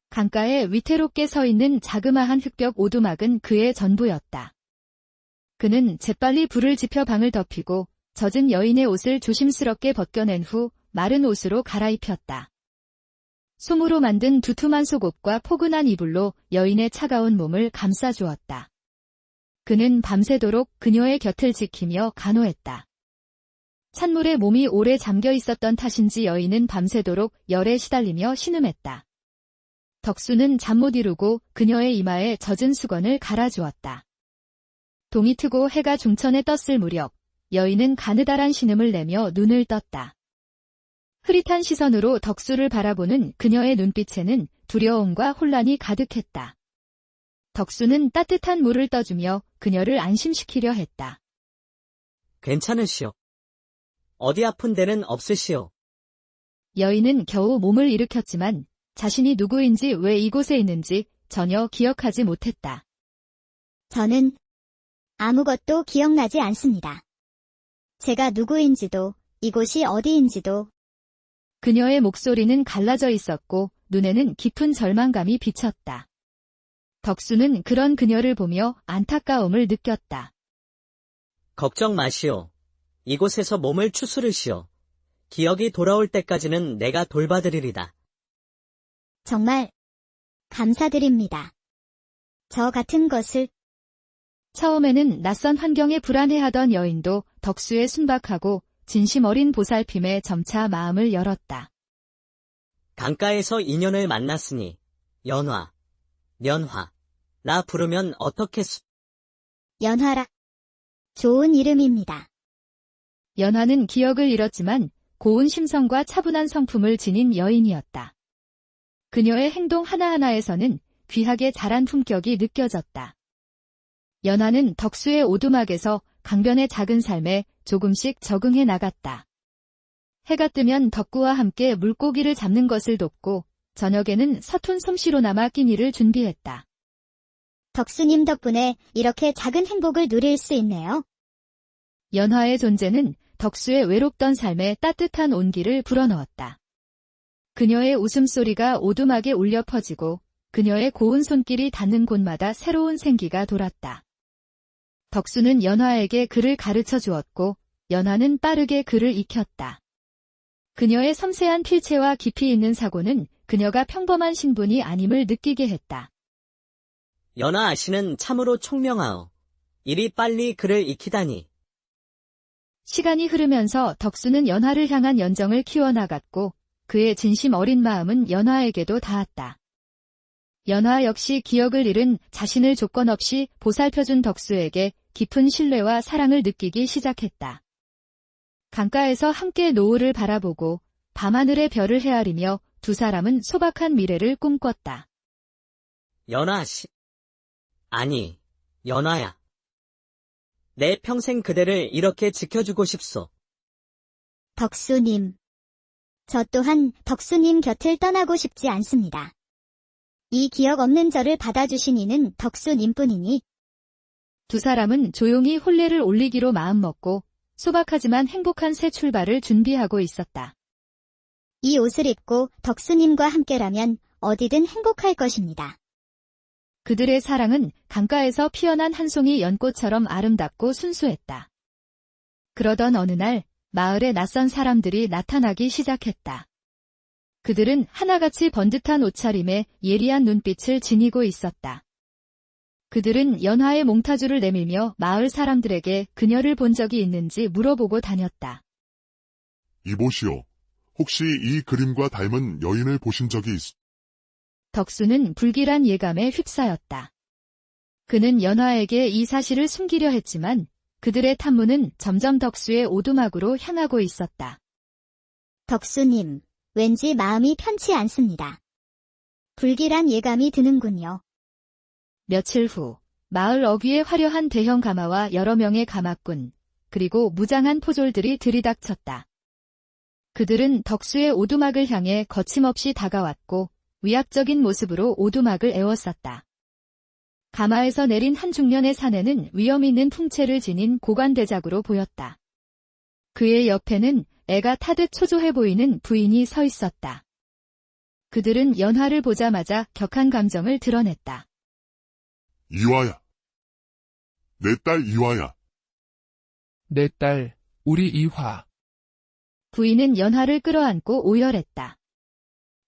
강가에 위태롭게 서 있는 자그마한 흙벽 오두막은 그의 전부였다. 그는 재빨리 불을 지펴 방을 덮이고 젖은 여인의 옷을 조심스럽게 벗겨낸 후 마른 옷으로 갈아입혔다. 솜으로 만든 두툼한 속옷과 포근한 이불로 여인의 차가운 몸을 감싸주었다. 그는 밤새도록 그녀의 곁을 지키며 간호했다. 찬물에 몸이 오래 잠겨 있었던 탓인지 여인은 밤새도록 열에 시달리며 신음했다. 덕수는 잠 못 이루고 그녀의 이마에 젖은 수건을 갈아주었다. 동이 트고 해가 중천에 떴을 무렵 여인은 가느다란 신음을 내며 눈을 떴다. 흐릿한 시선으로 덕수를 바라보는 그녀의 눈빛에는 두려움과 혼란이 가득했다. 덕수는 따뜻한 물을 떠주며 그녀를 안심시키려 했다. 괜찮으시오. 어디 아픈 데는 없으시오. 여인은 겨우 몸을 일으켰지만 자신이 누구인지 왜 이곳에 있는지 전혀 기억하지 못했다. 저는 아무것도 기억나지 않습니다. 제가 누구인지도 이곳이 어디인지도. 그녀의 목소리는 갈라져 있었고 눈에는 깊은 절망감이 비쳤다. 덕수는 그런 그녀를 보며 안타까움을 느꼈다. 걱정 마시오. 이곳에서 몸을 추스르시오. 기억이 돌아올 때까지는 내가 돌봐드리리다. 정말 감사드립니다. 저 같은 것을. 처음에는 낯선 환경에 불안해하던 여인도 덕수의 순박하고 진심 어린 보살핌에 점차 마음을 열었다. 강가에서 인연을 만났으니 연화, 연화라 부르면 어떻겠소? 연화라. 좋은 이름입니다. 연화는 기억을 잃었지만 고운 심성과 차분한 성품을 지닌 여인이었다. 그녀의 행동 하나하나에서는 귀하게 자란 품격이 느껴졌다. 연화는 덕수의 오두막에서 강변의 작은 삶에 조금씩 적응해 나갔다. 해가 뜨면 덕구와 함께 물고기를 잡는 것을 돕고 저녁에는 서툰 솜씨로나마 끼니를 준비했다. 덕수님 덕분에 이렇게 작은 행복을 누릴 수 있네요. 연화의 존재는 덕수의 외롭던 삶에 따뜻한 온기를 불어넣었다. 그녀의 웃음소리가 오두막에 울려 퍼지고 그녀의 고운 손길이 닿는 곳마다 새로운 생기가 돌았다. 덕수는 연화에게 글을 가르쳐 주었고 연화는 빠르게 글을 익혔다. 그녀의 섬세한 필체와 깊이 있는 사고는 그녀가 평범한 신분이 아님을 느끼게 했다. 연화 아씨는 참으로 총명하오. 이리 빨리 글을 익히다니. 시간이 흐르면서 덕수는 연화를 향한 연정을 키워나갔고 그의 진심 어린 마음은 연화에게도 닿았다. 연화 역시 기억을 잃은 자신을 조건 없이 보살펴준 덕수에게 깊은 신뢰와 사랑을 느끼기 시작했다. 강가에서 함께 노을을 바라보고 밤하늘의 별을 헤아리며 두 사람은 소박한 미래를 꿈꿨다. 연화 아씨. 아니, 연화야. 내 평생 그대를 이렇게 지켜주고 싶소. 덕수님. 저 또한 덕수님 곁을 떠나고 싶지 않습니다. 이 기억 없는 저를 받아주신 이는 덕수님뿐이니. 두 사람은 조용히 혼례를 올리기로 마음먹고 소박하지만 행복한 새 출발을 준비하고 있었다. 이 옷을 입고 덕수님과 함께라면 어디든 행복할 것입니다. 그들의 사랑은 강가에서 피어난 한 송이 연꽃처럼 아름답고 순수했다. 그러던 어느 날 마을에 낯선 사람들이 나타나기 시작했다. 그들은 하나같이 번듯한 옷차림에 예리한 눈빛을 지니고 있었다. 그들은 연화의 몽타주를 내밀며 마을 사람들에게 그녀를 본 적이 있는지 물어보고 다녔다. 이보시오. 혹시 이 그림과 닮은 여인을 보신 적이 덕수는 불길한 예감에 휩싸였다. 그는 연화에게 이 사실을 숨기려 했지만 그들의 탐문은 점점 덕수의 오두막으로 향하고 있었다. 덕수님, 왠지 마음이 편치 않습니다. 불길한 예감이 드는군요. 며칠 후 마을 어귀에 화려한 대형 가마와 여러 명의 가마꾼, 그리고 무장한 포졸들이 들이닥쳤다. 그들은 덕수의 오두막을 향해 거침없이 다가왔고 위압적인 모습으로 오두막을 에워쌌다. 가마에서 내린 한 중년의 사내는 위험 있는 풍채를 지닌 고관대작으로 보였다. 그의 옆에는 애가 타듯 초조해 보이는 부인이 서 있었다. 그들은 연화를 보자마자 격한 감정을 드러냈다. 이화야. 내 딸 이화야. 내 딸, 우리 이화. 부인은 연화를 끌어안고 오열했다.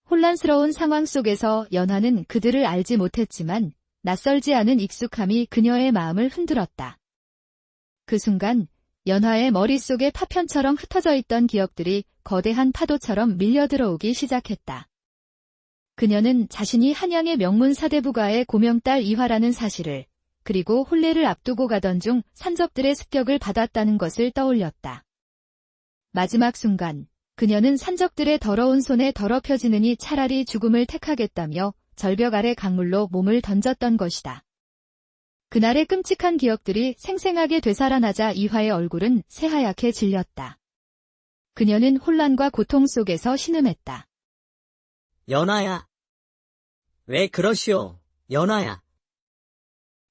혼란스러운 상황 속에서 연화는 그들을 알지 못했지만 낯설지 않은 익숙함이 그녀의 마음을 흔들었다. 그 순간 연화의 머릿속에 파편처럼 흩어져 있던 기억들이 거대한 파도처럼 밀려들어오기 시작했다. 그녀는 자신이 한양의 명문 사대부가의 고명딸 이화라는 사실을, 그리고 혼례를 앞두고 가던 중 산적들의 습격을 받았다는 것을 떠올렸다. 마지막 순간 그녀는 산적들의 더러운 손에 더럽혀지느니 차라리 죽음을 택하겠다며 절벽 아래 강물로 몸을 던졌던 것이다. 그날의 끔찍한 기억들이 생생하게 되살아나자 이화의 얼굴은 새하얗게 질렸다. 그녀는 혼란과 고통 속에서 신음했다. 연화야. 왜 그러시오, 연화야.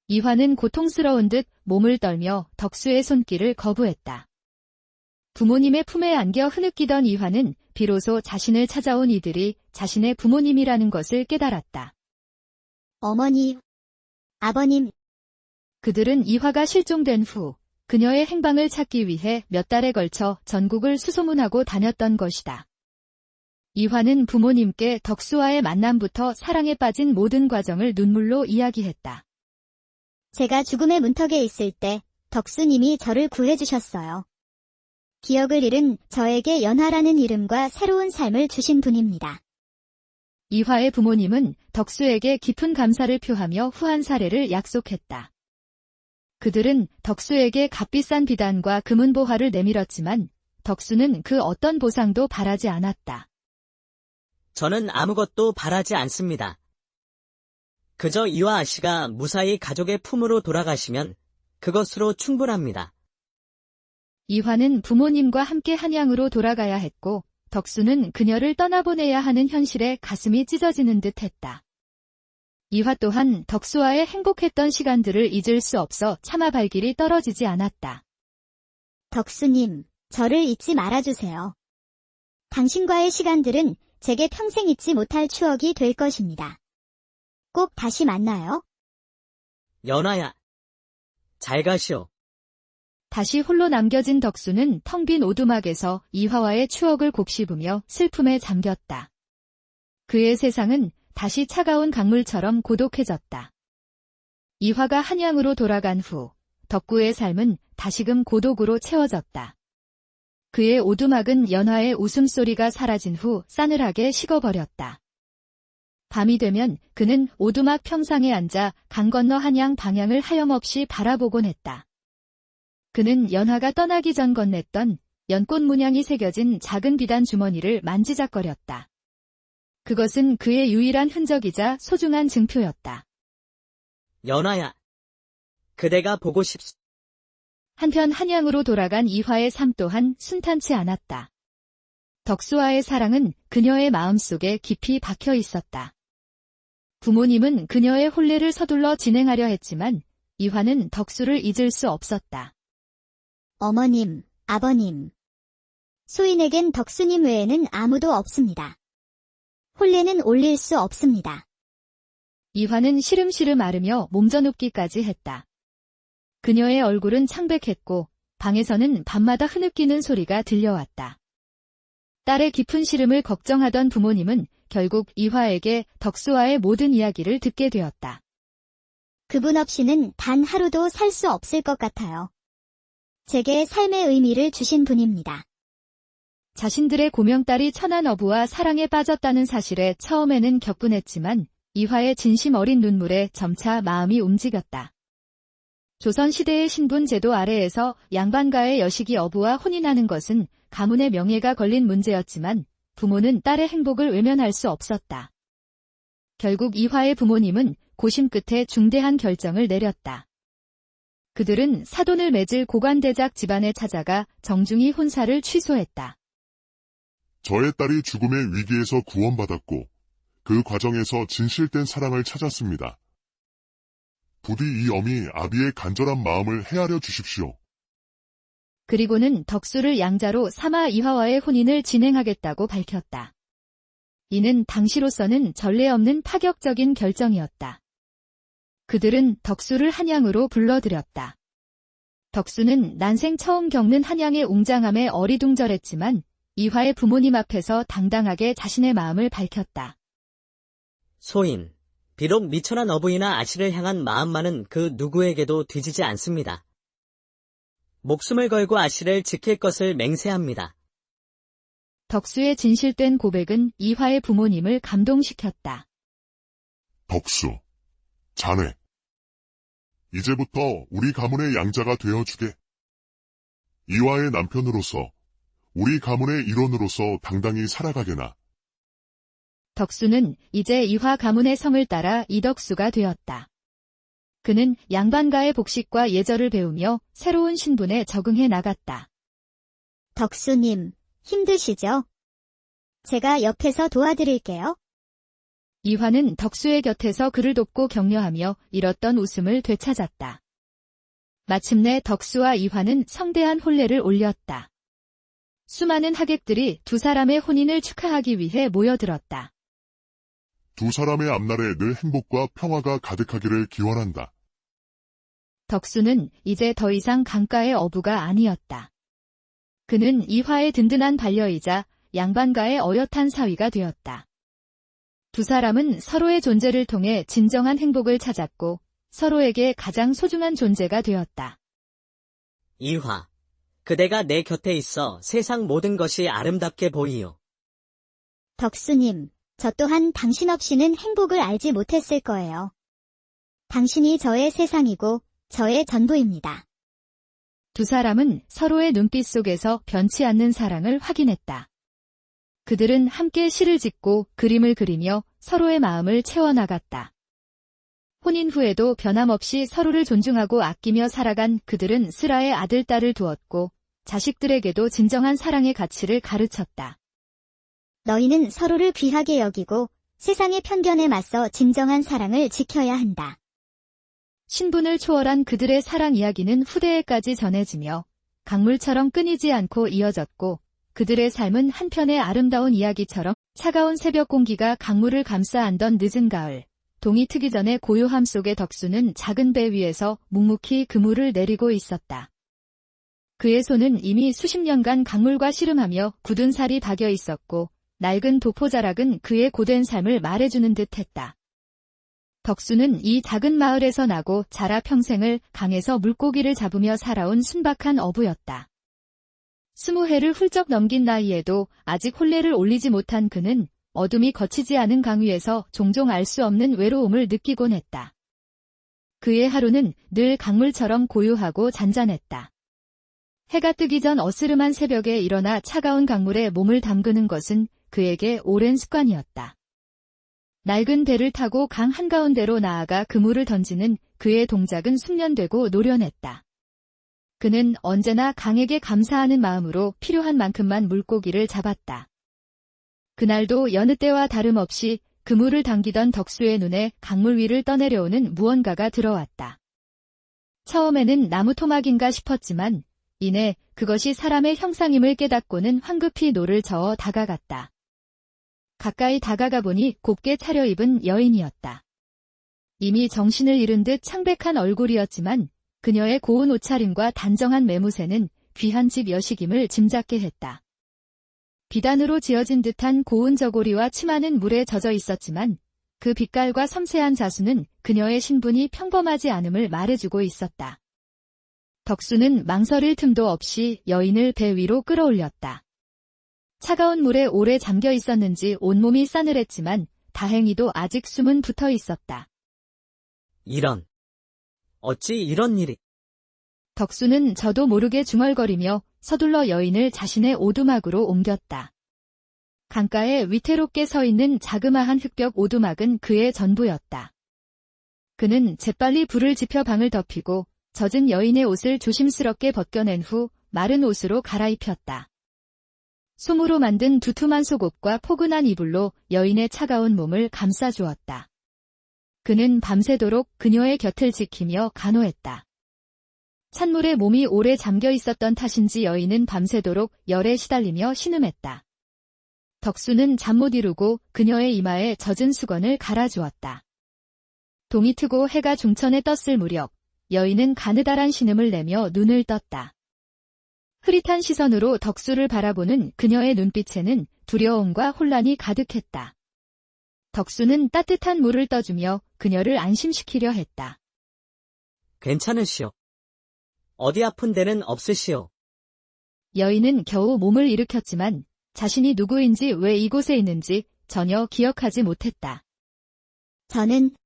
이화는 고통스러운 듯 몸을 떨며 덕수의 손길을 거부했다. 부모님의 품에 안겨 흐느끼던 이화는 비로소 자신을 찾아온 이들이 자신의 부모님이라는 것을 깨달았다. 어머니, 아버님, 그들은 이화가 실종된 후 그녀의 행방을 찾기 위해 몇 달에 걸쳐 전국을 수소문하고 다녔던 것이다. 이화는 부모님께 덕수와의 만남부터 사랑에 빠진 모든 과정을 눈물로 이야기했다. 제가 죽음의 문턱에 있을 때 덕수님이 저를 구해주셨어요. 기억을 잃은 저에게 연화라는 이름과 새로운 삶을 주신 분입니다. 이화의 부모님은 덕수에게 깊은 감사를 표하며 후한 사례를 약속했다. 그들은 덕수에게 값비싼 비단과 금은보화를 내밀었지만 덕수는 그 어떤 보상도 바라지 않았다. 저는 아무것도 바라지 않습니다. 그저 이화 아씨가 무사히 가족의 품으로 돌아가시면 그것으로 충분합니다. 이화는 부모님과 함께 한양으로 돌아가야 했고 덕수는 그녀를 떠나보내야 하는 현실에 가슴이 찢어지는 듯 했다. 이화 또한 덕수와의 행복했던 시간들을 잊을 수 없어 차마 발길이 떨어지지 않았다. 덕수님, 저를 잊지 말아주세요. 당신과의 시간들은 제게 평생 잊지 못할 추억이 될 것입니다. 꼭 다시 만나요. 연화야. 잘 가시오. 다시 홀로 남겨진 덕수는 텅 빈 오두막에서 이화와의 추억을 곱씹으며 슬픔에 잠겼다. 그의 세상은 다시 차가운 강물처럼 고독해졌다. 이화가 한양으로 돌아간 후 덕구의 삶은 다시금 고독으로 채워졌다. 그의 오두막은 연화의 웃음소리가 사라진 후 싸늘하게 식어버렸다. 밤이 되면 그는 오두막 평상에 앉아 강 건너 한양 방향을 하염없이 바라보곤 했다. 그는 연화가 떠나기 전 건넸던 연꽃 문양이 새겨진 작은 비단 주머니를 만지작거렸다. 그것은 그의 유일한 흔적이자 소중한 증표였다. 연화야. 그대가 보고 싶소. 한편 한양으로 돌아간 이화의 삶 또한 순탄치 않았다. 덕수와의 사랑은 그녀의 마음속에 깊이 박혀 있었다. 부모님은 그녀의 혼례를 서둘러 진행하려 했지만 이화는 덕수를 잊을 수 없었다. 어머님, 아버님. 소인에겐 덕수님 외에는 아무도 없습니다. 혼례는 올릴 수 없습니다. 이화는 시름시름 앓으며 몸져눕기까지 했다. 그녀의 얼굴은 창백했고 방에서는 밤마다 흐느끼는 소리가 들려왔다. 딸의 깊은 시름을 걱정하던 부모님은 결국 이화에게 덕수와의 모든 이야기를 듣게 되었다. 그분 없이는 단 하루도 살 수 없을 것 같아요. 제게 삶의 의미를 주신 분입니다. 자신들의 고명딸이 천한 어부와 사랑에 빠졌다는 사실에 처음에는 격분했지만 이화의 진심 어린 눈물에 점차 마음이 움직였다. 조선시대의 신분 제도 아래에서 양반가의 여식이 어부와 혼인하는 것은 가문의 명예가 걸린 문제였지만 부모는 딸의 행복을 외면할 수 없었다. 결국 이화의 부모님은 고심 끝에 중대한 결정을 내렸다. 그들은 사돈을 맺을 고관대작 집안에 찾아가 정중히 혼사를 취소했다. 저의 딸이 죽음의 위기에서 구원받았고 그 과정에서 진실된 사랑을 찾았습니다. 부디 이 어미 아비의 간절한 마음을 헤아려 주십시오. 그리고는 덕수를 양자로 삼아 이화와의 혼인을 진행하겠다고 밝혔다. 이는 당시로서는 전례 없는 파격적인 결정이었다. 그들은 덕수를 한양으로 불러들였다. 덕수는 난생 처음 겪는 한양의 웅장함에 어리둥절했지만 이화의 부모님 앞에서 당당하게 자신의 마음을 밝혔다. 소인, 비록 미천한 어부이나 아씨를 향한 마음만은 그 누구에게도 뒤지지 않습니다. 목숨을 걸고 아씨를 지킬 것을 맹세합니다. 덕수의 진실된 고백은 이화의 부모님을 감동시켰다. 덕수, 자네. 이제부터 우리 가문의 양자가 되어주게. 이화의 남편으로서, 우리 가문의 일원으로서 당당히 살아가게나. 덕수는 이제 이화 가문의 성을 따라 이덕수가 되었다. 그는 양반가의 복식과 예절을 배우며 새로운 신분에 적응해 나갔다. 덕수님, 힘드시죠? 제가 옆에서 도와드릴게요. 이화는 덕수의 곁에서 그를 돕고 격려하며 잃었던 웃음을 되찾았다. 마침내 덕수와 이화는 성대한 혼례를 올렸다. 수많은 하객들이 두 사람의 혼인을 축하하기 위해 모여들었다. 두 사람의 앞날에 늘 행복과 평화가 가득하기를 기원한다. 덕수는 이제 더 이상 강가의 어부가 아니었다. 그는 이화의 든든한 반려이자 양반가의 어엿한 사위가 되었다. 두 사람은 서로의 존재를 통해 진정한 행복을 찾았고 서로에게 가장 소중한 존재가 되었다. 이화, 그대가 내 곁에 있어 세상 모든 것이 아름답게 보이요. 덕수님, 저 또한 당신 없이는 행복을 알지 못했을 거예요. 당신이 저의 세상이고 저의 전부입니다. 두 사람은 서로의 눈빛 속에서 변치 않는 사랑을 확인했다. 그들은 함께 시를 짓고 그림을 그리며 서로의 마음을 채워나갔다. 혼인 후에도 변함없이 서로를 존중하고 아끼며 살아간 그들은 슬아의 아들, 딸을 두었고 자식들에게도 진정한 사랑의 가치를 가르쳤다. 너희는 서로를 귀하게 여기고 세상의 편견에 맞서 진정한 사랑을 지켜야 한다. 신분을 초월한 그들의 사랑 이야기는 후대에까지 전해지며 강물처럼 끊이지 않고 이어졌고 그들의 삶은 한편의 아름다운 이야기처럼 차가운 새벽 공기가 강물을 감싸 안던 늦은 가을, 동이 트기 전에 고요함 속의 덕수는 작은 배 위에서 묵묵히 그물을 내리고 있었다. 그의 손은 이미 수십 년간 강물과 씨름하며 굳은 살이 박여 있었고 낡은 도포자락은 그의 고된 삶을 말해주는 듯했다. 덕수는 이 작은 마을에서 나고 자라 평생을 강에서 물고기를 잡으며 살아온 순박한 어부였다. 20해를 훌쩍 넘긴 나이에도 아직 혼례를 올리지 못한 그는 어둠이 거치지 않은 강 위에서 종종 알 수 없는 외로움을 느끼곤 했다. 그의 하루는 늘 강물처럼 고요하고 잔잔했다. 해가 뜨기 전 어스름한 새벽에 일어나 차가운 강물에 몸을 담그는 것은 그에게 오랜 습관이었다. 낡은 배를 타고 강 한가운데로 나아가 그물을 던지는 그의 동작은 숙련되고 노련했다. 그는 언제나 강에게 감사하는 마음으로 필요한 만큼만 물고기를 잡았다. 그날도 여느 때와 다름없이 그물을 당기던 덕수의 눈에 강물 위를 떠내려오는 무언가가 들어왔다. 처음에는 나무 토막인가 싶었지만 이내 그것이 사람의 형상임을 깨닫고는 황급히 노를 저어 다가갔다. 가까이 다가가 보니 곱게 차려입은 여인이었다. 이미 정신을 잃은 듯 창백한 얼굴이었지만 그녀의 고운 옷차림과 단정한 매무새는 귀한 집 여식임을 짐작게 했다. 비단으로 지어진 듯한 고운 저고리와 치마는 물에 젖어 있었지만 그 빛깔과 섬세한 자수는 그녀의 신분이 평범하지 않음을 말해주고 있었다. 덕수는 망설일 틈도 없이 여인을 배 위로 끌어올렸다. 차가운 물에 오래 잠겨 있었는지 온몸이 싸늘했지만 다행히도 아직 숨은 붙어 있었다. 이런. 어찌 이런 일이. 덕수는 저도 모르게 중얼거리며 서둘러 여인을 자신의 오두막으로 옮겼다. 강가에 위태롭게 서 있는 자그마한 흙벽 오두막은 그의 전부였다. 그는 재빨리 불을 지펴 방을 덮이고 젖은 여인의 옷을 조심스럽게 벗겨낸 후 마른 옷으로 갈아입혔다. 솜으로 만든 두툼한 속옷과 포근한 이불로 여인의 차가운 몸을 감싸주었다. 그는 밤새도록 그녀의 곁을 지키며 간호했다. 찬물에 몸이 오래 잠겨 있었던 탓인지 여인은 밤새도록 열에 시달리며 신음했다. 덕수는 잠 못 이루고 그녀의 이마에 젖은 수건을 갈아주었다. 동이 트고 해가 중천에 떴을 무렵 여인은 가느다란 신음을 내며 눈을 떴다. 흐릿한 시선으로 덕수를 바라보는 그녀의 눈빛에는 두려움과 혼란이 가득했다. 덕수는 따뜻한 물을 떠주며 그녀를 안심시키려 했다. 괜찮으시오. 어디 아픈 데는 없으시오. 여인은 겨우 몸을 일으켰지만 자신이 누구인지 왜 이곳에 있는지 전혀 기억하지 못했다. 저는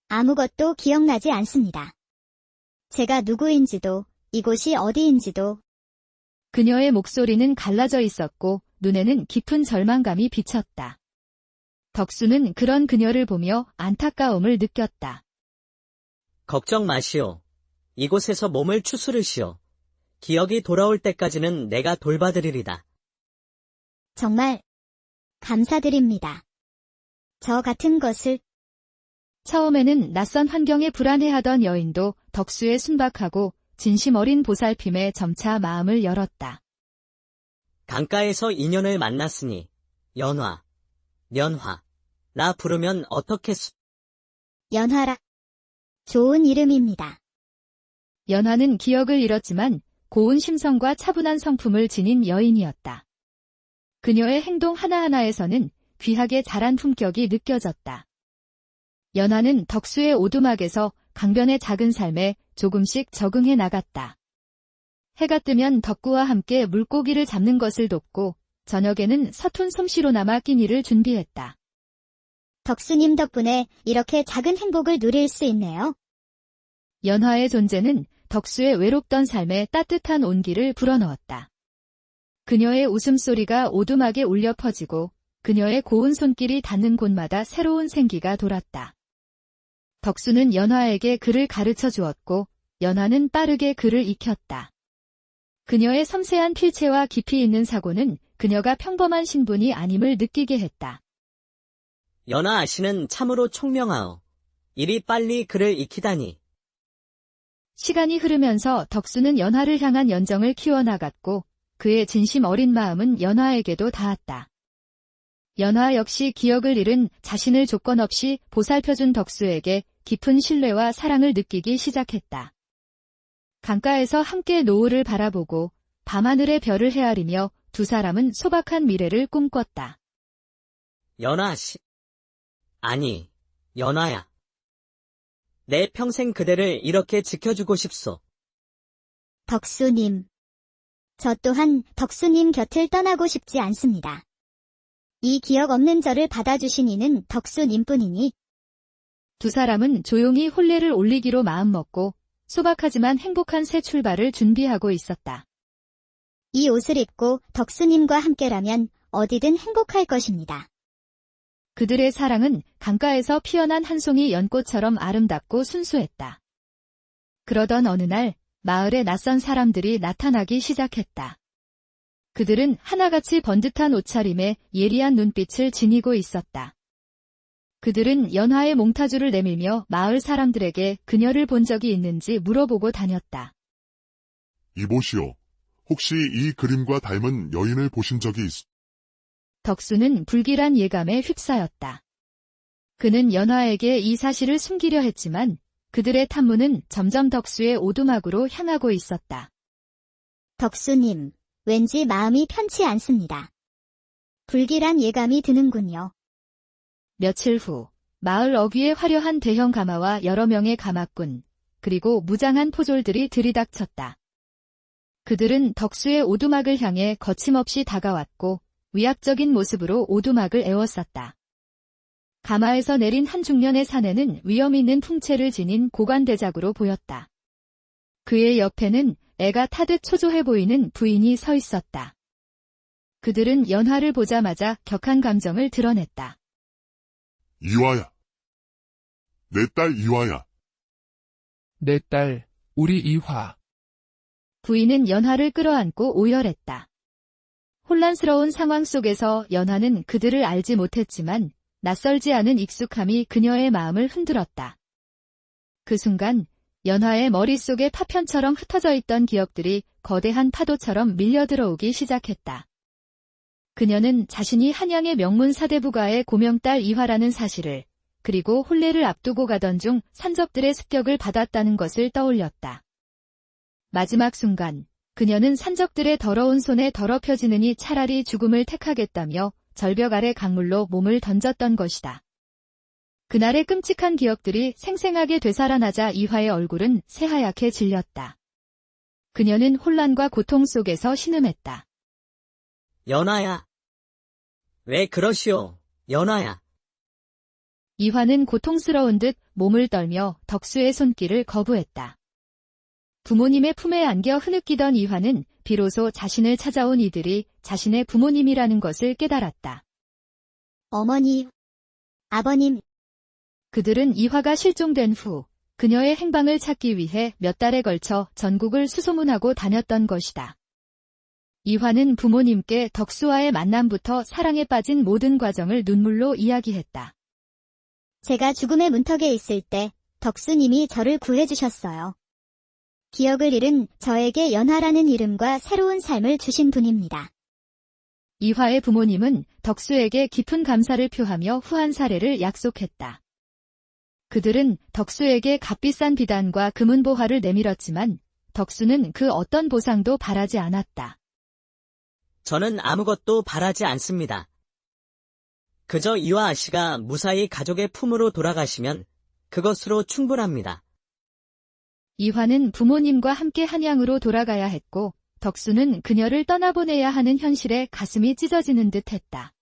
아무것도 기억나지 않습니다. 제가 누구인지도 이곳이 어디인지도. 그녀의 목소리는 갈라져 있었고 눈에는 깊은 절망감이 비쳤다. 덕수는 그런 그녀를 보며 안타까움을 느꼈다. 걱정 마시오. 이곳에서 몸을 추스르시오. 기억이 돌아올 때까지는 내가 돌봐드리리다. 정말 감사드립니다. 저 같은 것을. 처음에는 낯선 환경에 불안해하던 여인도 덕수의 순박하고 진심 어린 보살핌에 점차 마음을 열었다. 강가에서 인연을 만났으니 연화, 연화, 나 부르면 어떻겠소? 연화라. 좋은 이름입니다. 연화는 기억을 잃었지만 고운 심성과 차분한 성품을 지닌 여인이었다. 그녀의 행동 하나하나에서는 귀하게 자란 품격이 느껴졌다. 연화는 덕수의 오두막에서 강변의 작은 삶에 조금씩 적응해 나갔다. 해가 뜨면 덕구와 함께 물고기를 잡는 것을 돕고 저녁에는 서툰 솜씨로나마 끼니를 준비했다. 덕수님 덕분에 이렇게 작은 행복을 누릴 수 있네요. 연화의 존재는 덕수의 외롭던 삶에 따뜻한 온기를 불어넣었다. 그녀의 웃음소리가 오두막에 울려 퍼지고 그녀의 고운 손길이 닿는 곳마다 새로운 생기가 돌았다. 덕수는 연화에게 글을 가르쳐 주었고 연화는 빠르게 글을 익혔다. 그녀의 섬세한 필체와 깊이 있는 사고는 그녀가 평범한 신분이 아님을 느끼게 했다. 연화 아씨는 참으로 총명하오. 이리 빨리 글을 익히다니. 시간이 흐르면서 덕수는 연화를 향한 연정을 키워나갔고 그의 진심 어린 마음은 연화에게도 닿았다. 연화 역시 기억을 잃은 자신을 조건 없이 보살펴준 덕수에게 깊은 신뢰와 사랑을 느끼기 시작했다. 강가에서 함께 노을을 바라보고 밤하늘의 별을 헤아리며 두 사람은 소박한 미래를 꿈꿨다. 연화 아씨. 아니, 연화야. 내 평생 그대를 이렇게 지켜주고 싶소. 덕수님. 저 또한 덕수님 곁을 떠나고 싶지 않습니다. 이 기억 없는 저를 받아주신 이는 덕수님뿐이니. 두 사람은 조용히 혼례를 올리기로 마음먹고 소박하지만 행복한 새 출발을 준비하고 있었다. 이 옷을 입고 덕수님과 함께라면 어디든 행복할 것입니다. 그들의 사랑은 강가에서 피어난 한 송이 연꽃처럼 아름답고 순수했다. 그러던 어느 날 마을에 낯선 사람들이 나타나기 시작했다. 그들은 하나같이 번듯한 옷차림에 예리한 눈빛을 지니고 있었다. 그들은 연화의 몽타주를 내밀며 마을 사람들에게 그녀를 본 적이 있는지 물어보고 다녔다. 이보시오. 혹시 이 그림과 닮은 여인을 보신 적이 있... 덕수는 불길한 예감에 휩싸였다. 그는 연화에게 이 사실을 숨기려 했지만 그들의 탐문은 점점 덕수의 오두막으로 향하고 있었다. 덕수님, 왠지 마음이 편치 않습니다. 불길한 예감이 드는군요. 며칠 후 마을 어귀에 화려한 대형 가마와 여러 명의 가마꾼, 그리고 무장한 포졸들이 들이닥쳤다. 그들은 덕수의 오두막을 향해 거침없이 다가왔고 위압적인 모습으로 오두막을 에워쌌다. 가마에서 내린 한 중년의 사내는 위험 있는 풍채를 지닌 고관대작으로 보였다. 그의 옆에는 애가 타듯 초조해 보이는 부인이 서 있었다. 그들은 연화를 보자마자 격한 감정을 드러냈다. 이화야. 내 딸 이화야. 내 딸, 우리 이화. 부인은 연화를 끌어안고 오열했다. 혼란스러운 상황 속에서 연화는 그들을 알지 못했지만 낯설지 않은 익숙함이 그녀의 마음을 흔들었다. 그 순간 연화의 머릿속에 파편처럼 흩어져 있던 기억들이 거대한 파도처럼 밀려들어오기 시작했다. 그녀는 자신이 한양의 명문 사대부가의 고명딸 이화라는 사실을, 그리고 혼례를 앞두고 가던 중 산적들의 습격을 받았다는 것을 떠올렸다. 마지막 순간 그녀는 산적들의 더러운 손에 더럽혀지느니 차라리 죽음을 택하겠다며 절벽 아래 강물로 몸을 던졌던 것이다. 그날의 끔찍한 기억들이 생생하게 되살아나자 이화의 얼굴은 새하얗게 질렸다. 그녀는 혼란과 고통 속에서 신음했다. 연화야. 왜 그러시오, 연화야. 이화는 고통스러운 듯 몸을 떨며 덕수의 손길을 거부했다. 부모님의 품에 안겨 흐느끼던 이화는 비로소 자신을 찾아온 이들이 자신의 부모님이라는 것을 깨달았다. 어머니, 아버님, 그들은 이화가 실종된 후 그녀의 행방을 찾기 위해 몇 달에 걸쳐 전국을 수소문하고 다녔던 것이다. 이화는 부모님께 덕수와의 만남부터 사랑에 빠진 모든 과정을 눈물로 이야기했다. 제가 죽음의 문턱에 있을 때 덕수님이 저를 구해주셨어요. 기억을 잃은 저에게 연화라는 이름과 새로운 삶을 주신 분입니다. 이화의 부모님은 덕수에게 깊은 감사를 표하며 후한 사례를 약속했다. 그들은 덕수에게 값비싼 비단과 금은보화를 내밀었지만 덕수는 그 어떤 보상도 바라지 않았다. 저는 아무것도 바라지 않습니다. 그저 이화 아씨가 무사히 가족의 품으로 돌아가시면 그것으로 충분합니다. 이화는 부모님과 함께 한양으로 돌아가야 했고 덕수는 그녀를 떠나보내야 하는 현실에 가슴이 찢어지는 듯 했다.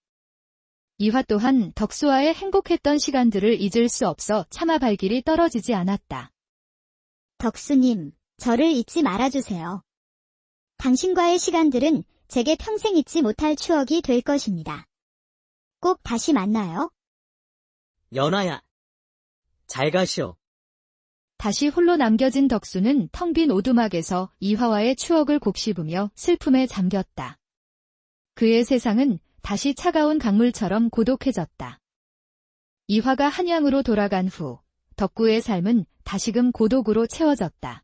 이화 또한 덕수와의 행복했던 시간들을 잊을 수 없어 차마 발길이 떨어지지 않았다. 덕수님, 저를 잊지 말아주세요. 당신과의 시간들은 제게 평생 잊지 못할 추억이 될 것입니다. 꼭 다시 만나요. 연화야. 잘 가시오. 다시 홀로 남겨진 덕수는 텅 빈 오두막에서 이화와의 추억을 곱씹으며 슬픔에 잠겼다. 그의 세상은 다시 차가운 강물처럼 고독해졌다. 이화가 한양으로 돌아간 후 덕구의 삶은 다시금 고독으로 채워졌다.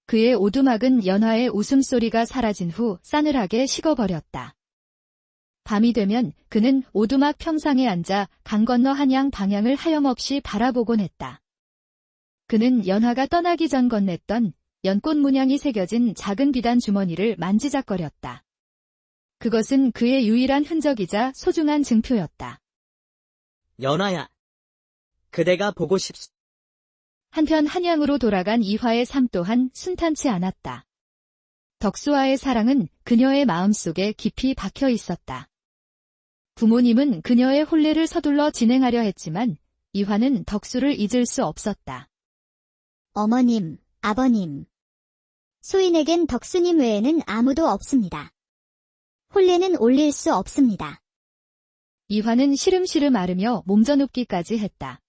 그의 오두막은 연화의 웃음소리가 사라진 후 싸늘하게 식어버렸다. 밤이 되면 그는 오두막 평상에 앉아 강 건너 한양 방향을 하염없이 바라보곤 했다. 그는 연화가 떠나기 전 건넸던 연꽃 문양이 새겨진 작은 비단 주머니를 만지작거렸다. 그것은 그의 유일한 흔적이자 소중한 증표였다. 연화야. 그대가 보고 싶소. 한편 한양으로 돌아간 이화의 삶 또한 순탄치 않았다. 덕수와의 사랑은 그녀의 마음속에 깊이 박혀 있었다. 부모님은 그녀의 혼례를 서둘러 진행하려 했지만 이화는 덕수를 잊을 수 없었다. 어머님, 아버님. 소인에겐 덕수님 외에는 아무도 없습니다. 혼례는 올릴 수 없습니다. 이화는 시름시름 앓으며 몸져눕기까지 했다.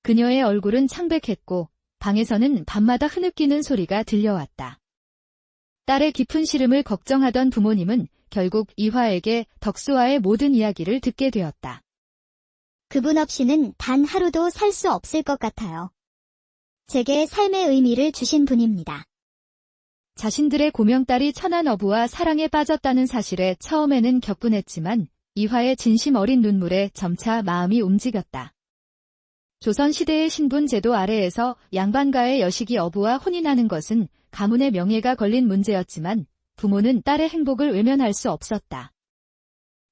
그녀의 얼굴은 창백했고 방에서는 밤마다 흐느끼는 소리가 들려왔다. 딸의 깊은 시름을 걱정하던 부모님은 결국 이화에게 덕수와의 모든 이야기를 듣게 되었다. 그분 없이는 단 하루도 살 수 없을 것 같아요. 제게 삶의 의미를 주신 분입니다. 자신들의 고명딸이 천한 어부와 사랑에 빠졌다는 사실에 처음에는 격분했지만 이화의 진심 어린 눈물에 점차 마음이 움직였다. 조선시대의 신분 제도 아래에서 양반가의 여식이 어부와 혼인하는 것은 가문의 명예가 걸린 문제였지만 부모는 딸의 행복을 외면할 수 없었다.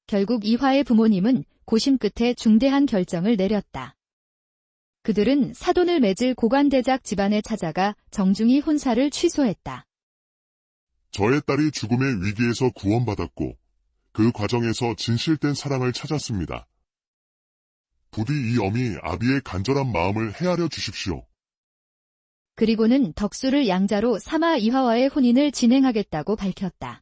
결국 이화의 부모님은 고심 끝에 중대한 결정을 내렸다. 그들은 사돈을 맺을 고관대작 집안에 찾아가 정중히 혼사를 취소했다. 저의 딸이 죽음의 위기에서 구원받았고 그 과정에서 진실된 사랑을 찾았습니다. 부디 이 어미 아비의 간절한 마음을 헤아려 주십시오. 그리고는 덕수를 양자로 삼아 이화와의 혼인을 진행하겠다고 밝혔다.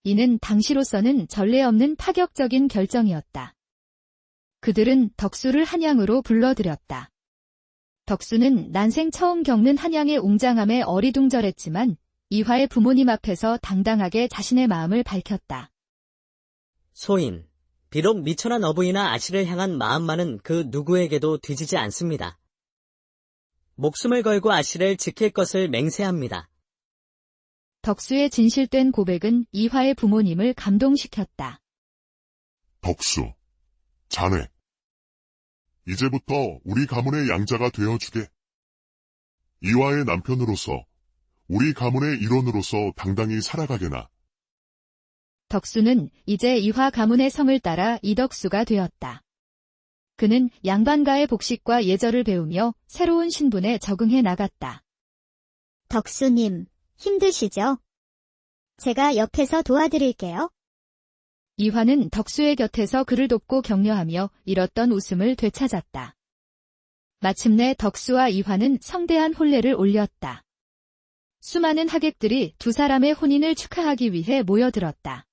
이는 당시로서는 전례 없는 파격적인 결정이었다. 그들은 덕수를 한양으로 불러들였다. 덕수는 난생 처음 겪는 한양의 웅장함에 어리둥절했지만 이화의 부모님 앞에서 당당하게 자신의 마음을 밝혔다. 소인, 비록 미천한 어부이나 아씨를 향한 마음만은 그 누구에게도 뒤지지 않습니다. 목숨을 걸고 아씨를 지킬 것을 맹세합니다. 덕수의 진실된 고백은 이화의 부모님을 감동시켰다. 덕수, 자네. 이제부터 우리 가문의 양자가 되어주게. 이화의 남편으로서, 우리 가문의 일원으로서 당당히 살아가게나. 덕수는 이제 이화 가문의 성을 따라 이덕수가 되었다. 그는 양반가의 복식과 예절을 배우며 새로운 신분에 적응해 나갔다. 덕수님, 힘드시죠? 제가 옆에서 도와드릴게요. 이화는 덕수의 곁에서 그를 돕고 격려하며 잃었던 웃음을 되찾았다. 마침내 덕수와 이화는 성대한 혼례를 올렸다. 수많은 하객들이 두 사람의 혼인을 축하하기 위해 모여들었다.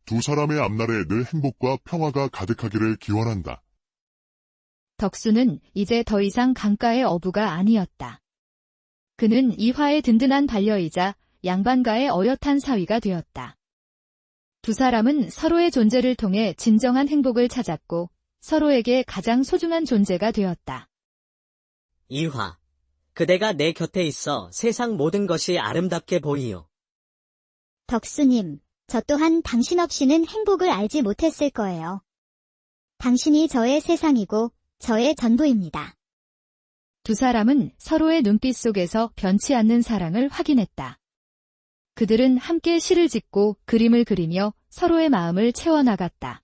두 사람의 앞날에 늘 행복과 평화가 가득하기를 기원한다. 덕수는 이제 더 이상 강가의 어부가 아니었다. 그는 이화의 든든한 반려이자 양반가의 어엿한 사위가 되었다. 두 사람은 서로의 존재를 통해 진정한 행복을 찾았고 서로에게 가장 소중한 존재가 되었다. 이화, 그대가 내 곁에 있어 세상 모든 것이 아름답게 보이요. 덕수님, 저 또한 당신 없이는 행복을 알지 못했을 거예요. 당신이 저의 세상이고 저의 전부입니다. 두 사람은 서로의 눈빛 속에서 변치 않는 사랑을 확인했다. 그들은 함께 시를 짓고 그림을 그리며 서로의 마음을 채워나갔다.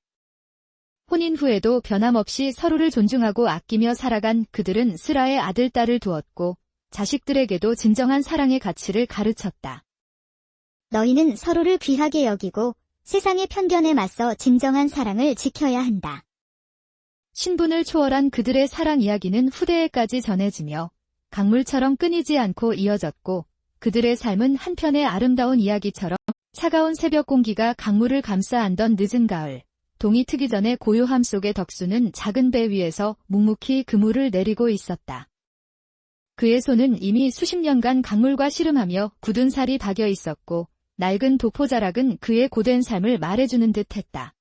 혼인 후에도 변함없이 서로를 존중하고 아끼며 살아간 그들은 슬아의 아들, 딸을 두었고 자식들에게도 진정한 사랑의 가치를 가르쳤다. 너희는 서로를 귀하게 여기고 세상의 편견에 맞서 진정한 사랑을 지켜야 한다. 신분을 초월한 그들의 사랑 이야기는 후대에까지 전해지며 강물처럼 끊이지 않고 이어졌고 그들의 삶은 한편의 아름다운 이야기처럼 차가운 새벽 공기가 강물을 감싸 안던 늦은 가을, 동이 트기 전에 고요함 속의 덕수는 작은 배 위에서 묵묵히 그물을 내리고 있었다. 그의 손은 이미 수십 년간 강물과 씨름하며 굳은 살이 박여 있었고 낡은 도포자락은 그의 고된 삶을 말해주는 듯했다.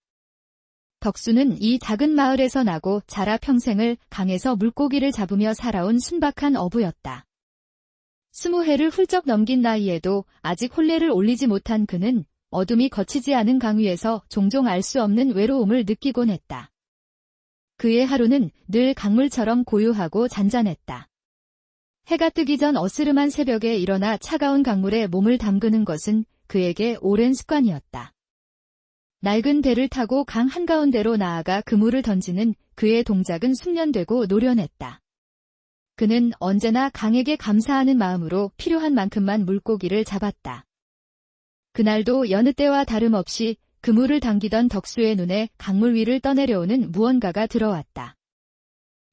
덕수는 이 작은 마을에서 나고 자라 평생을 강에서 물고기를 잡으며 살아온 순박한 어부였다. 20해를 훌쩍 넘긴 나이에도 아직 혼례를 올리지 못한 그는 어둠이 거치지 않은 강 위에서 종종 알 수 없는 외로움을 느끼곤 했다. 그의 하루는 늘 강물처럼 고요하고 잔잔했다. 해가 뜨기 전 어스름한 새벽에 일어나 차가운 강물에 몸을 담그는 것은 그에게 오랜 습관이었다. 낡은 배를 타고 강 한가운데로 나아가 그물을 던지는 그의 동작은 숙련되고 노련했다. 그는 언제나 강에게 감사하는 마음으로 필요한 만큼만 물고기를 잡았다. 그날도 여느 때와 다름없이 그물을 당기던 덕수의 눈에 강물 위를 떠내려오는 무언가가 들어왔다.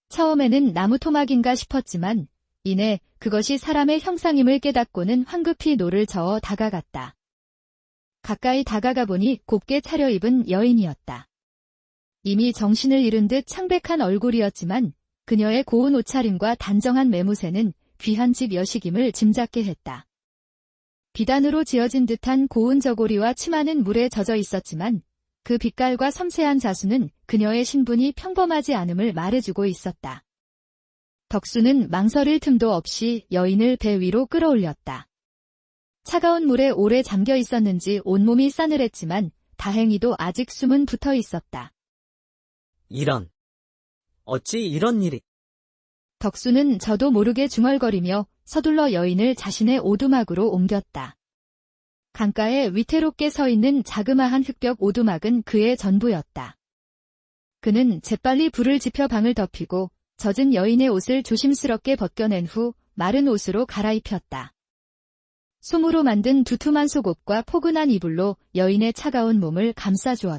처음에는 나무 토막인가 싶었지만 이내 그것이 사람의 형상임을 깨닫고는 황급히 노를 저어 다가갔다. 가까이 다가가 보니 곱게 차려입은 여인이었다. 이미 정신을 잃은 듯 창백한 얼굴이었지만 그녀의 고운 옷차림과 단정한 매무새는 귀한 집 여식임을 짐작게 했다. 비단으로 지어진 듯한 고운 저고리와 치마는 물에 젖어 있었지만 그 빛깔과 섬세한 자수는 그녀의 신분이 평범하지 않음을 말해주고 있었다. 덕수는 망설일 틈도 없이 여인을 배 위로 끌어올렸다. 차가운 물에 오래 잠겨 있었는지 온몸이 싸늘했지만 다행히도 아직 숨은 붙어 있었다. 이런. 어찌 이런 일이. 덕수는 저도 모르게 중얼거리며 서둘러 여인을 자신의 오두막으로 옮겼다. 강가에 위태롭게 서 있는 자그마한 흙벽 오두막은 그의 전부였다. 그는 재빨리 불을 지펴 방을 덮이고 젖은 여인의 옷을 조심스럽게 벗겨낸 후 마른 옷으로 갈아입혔다. 솜으로 만든 두툼한 속옷과 포근한 이불로 여인의 차가운 몸을 감싸주었다.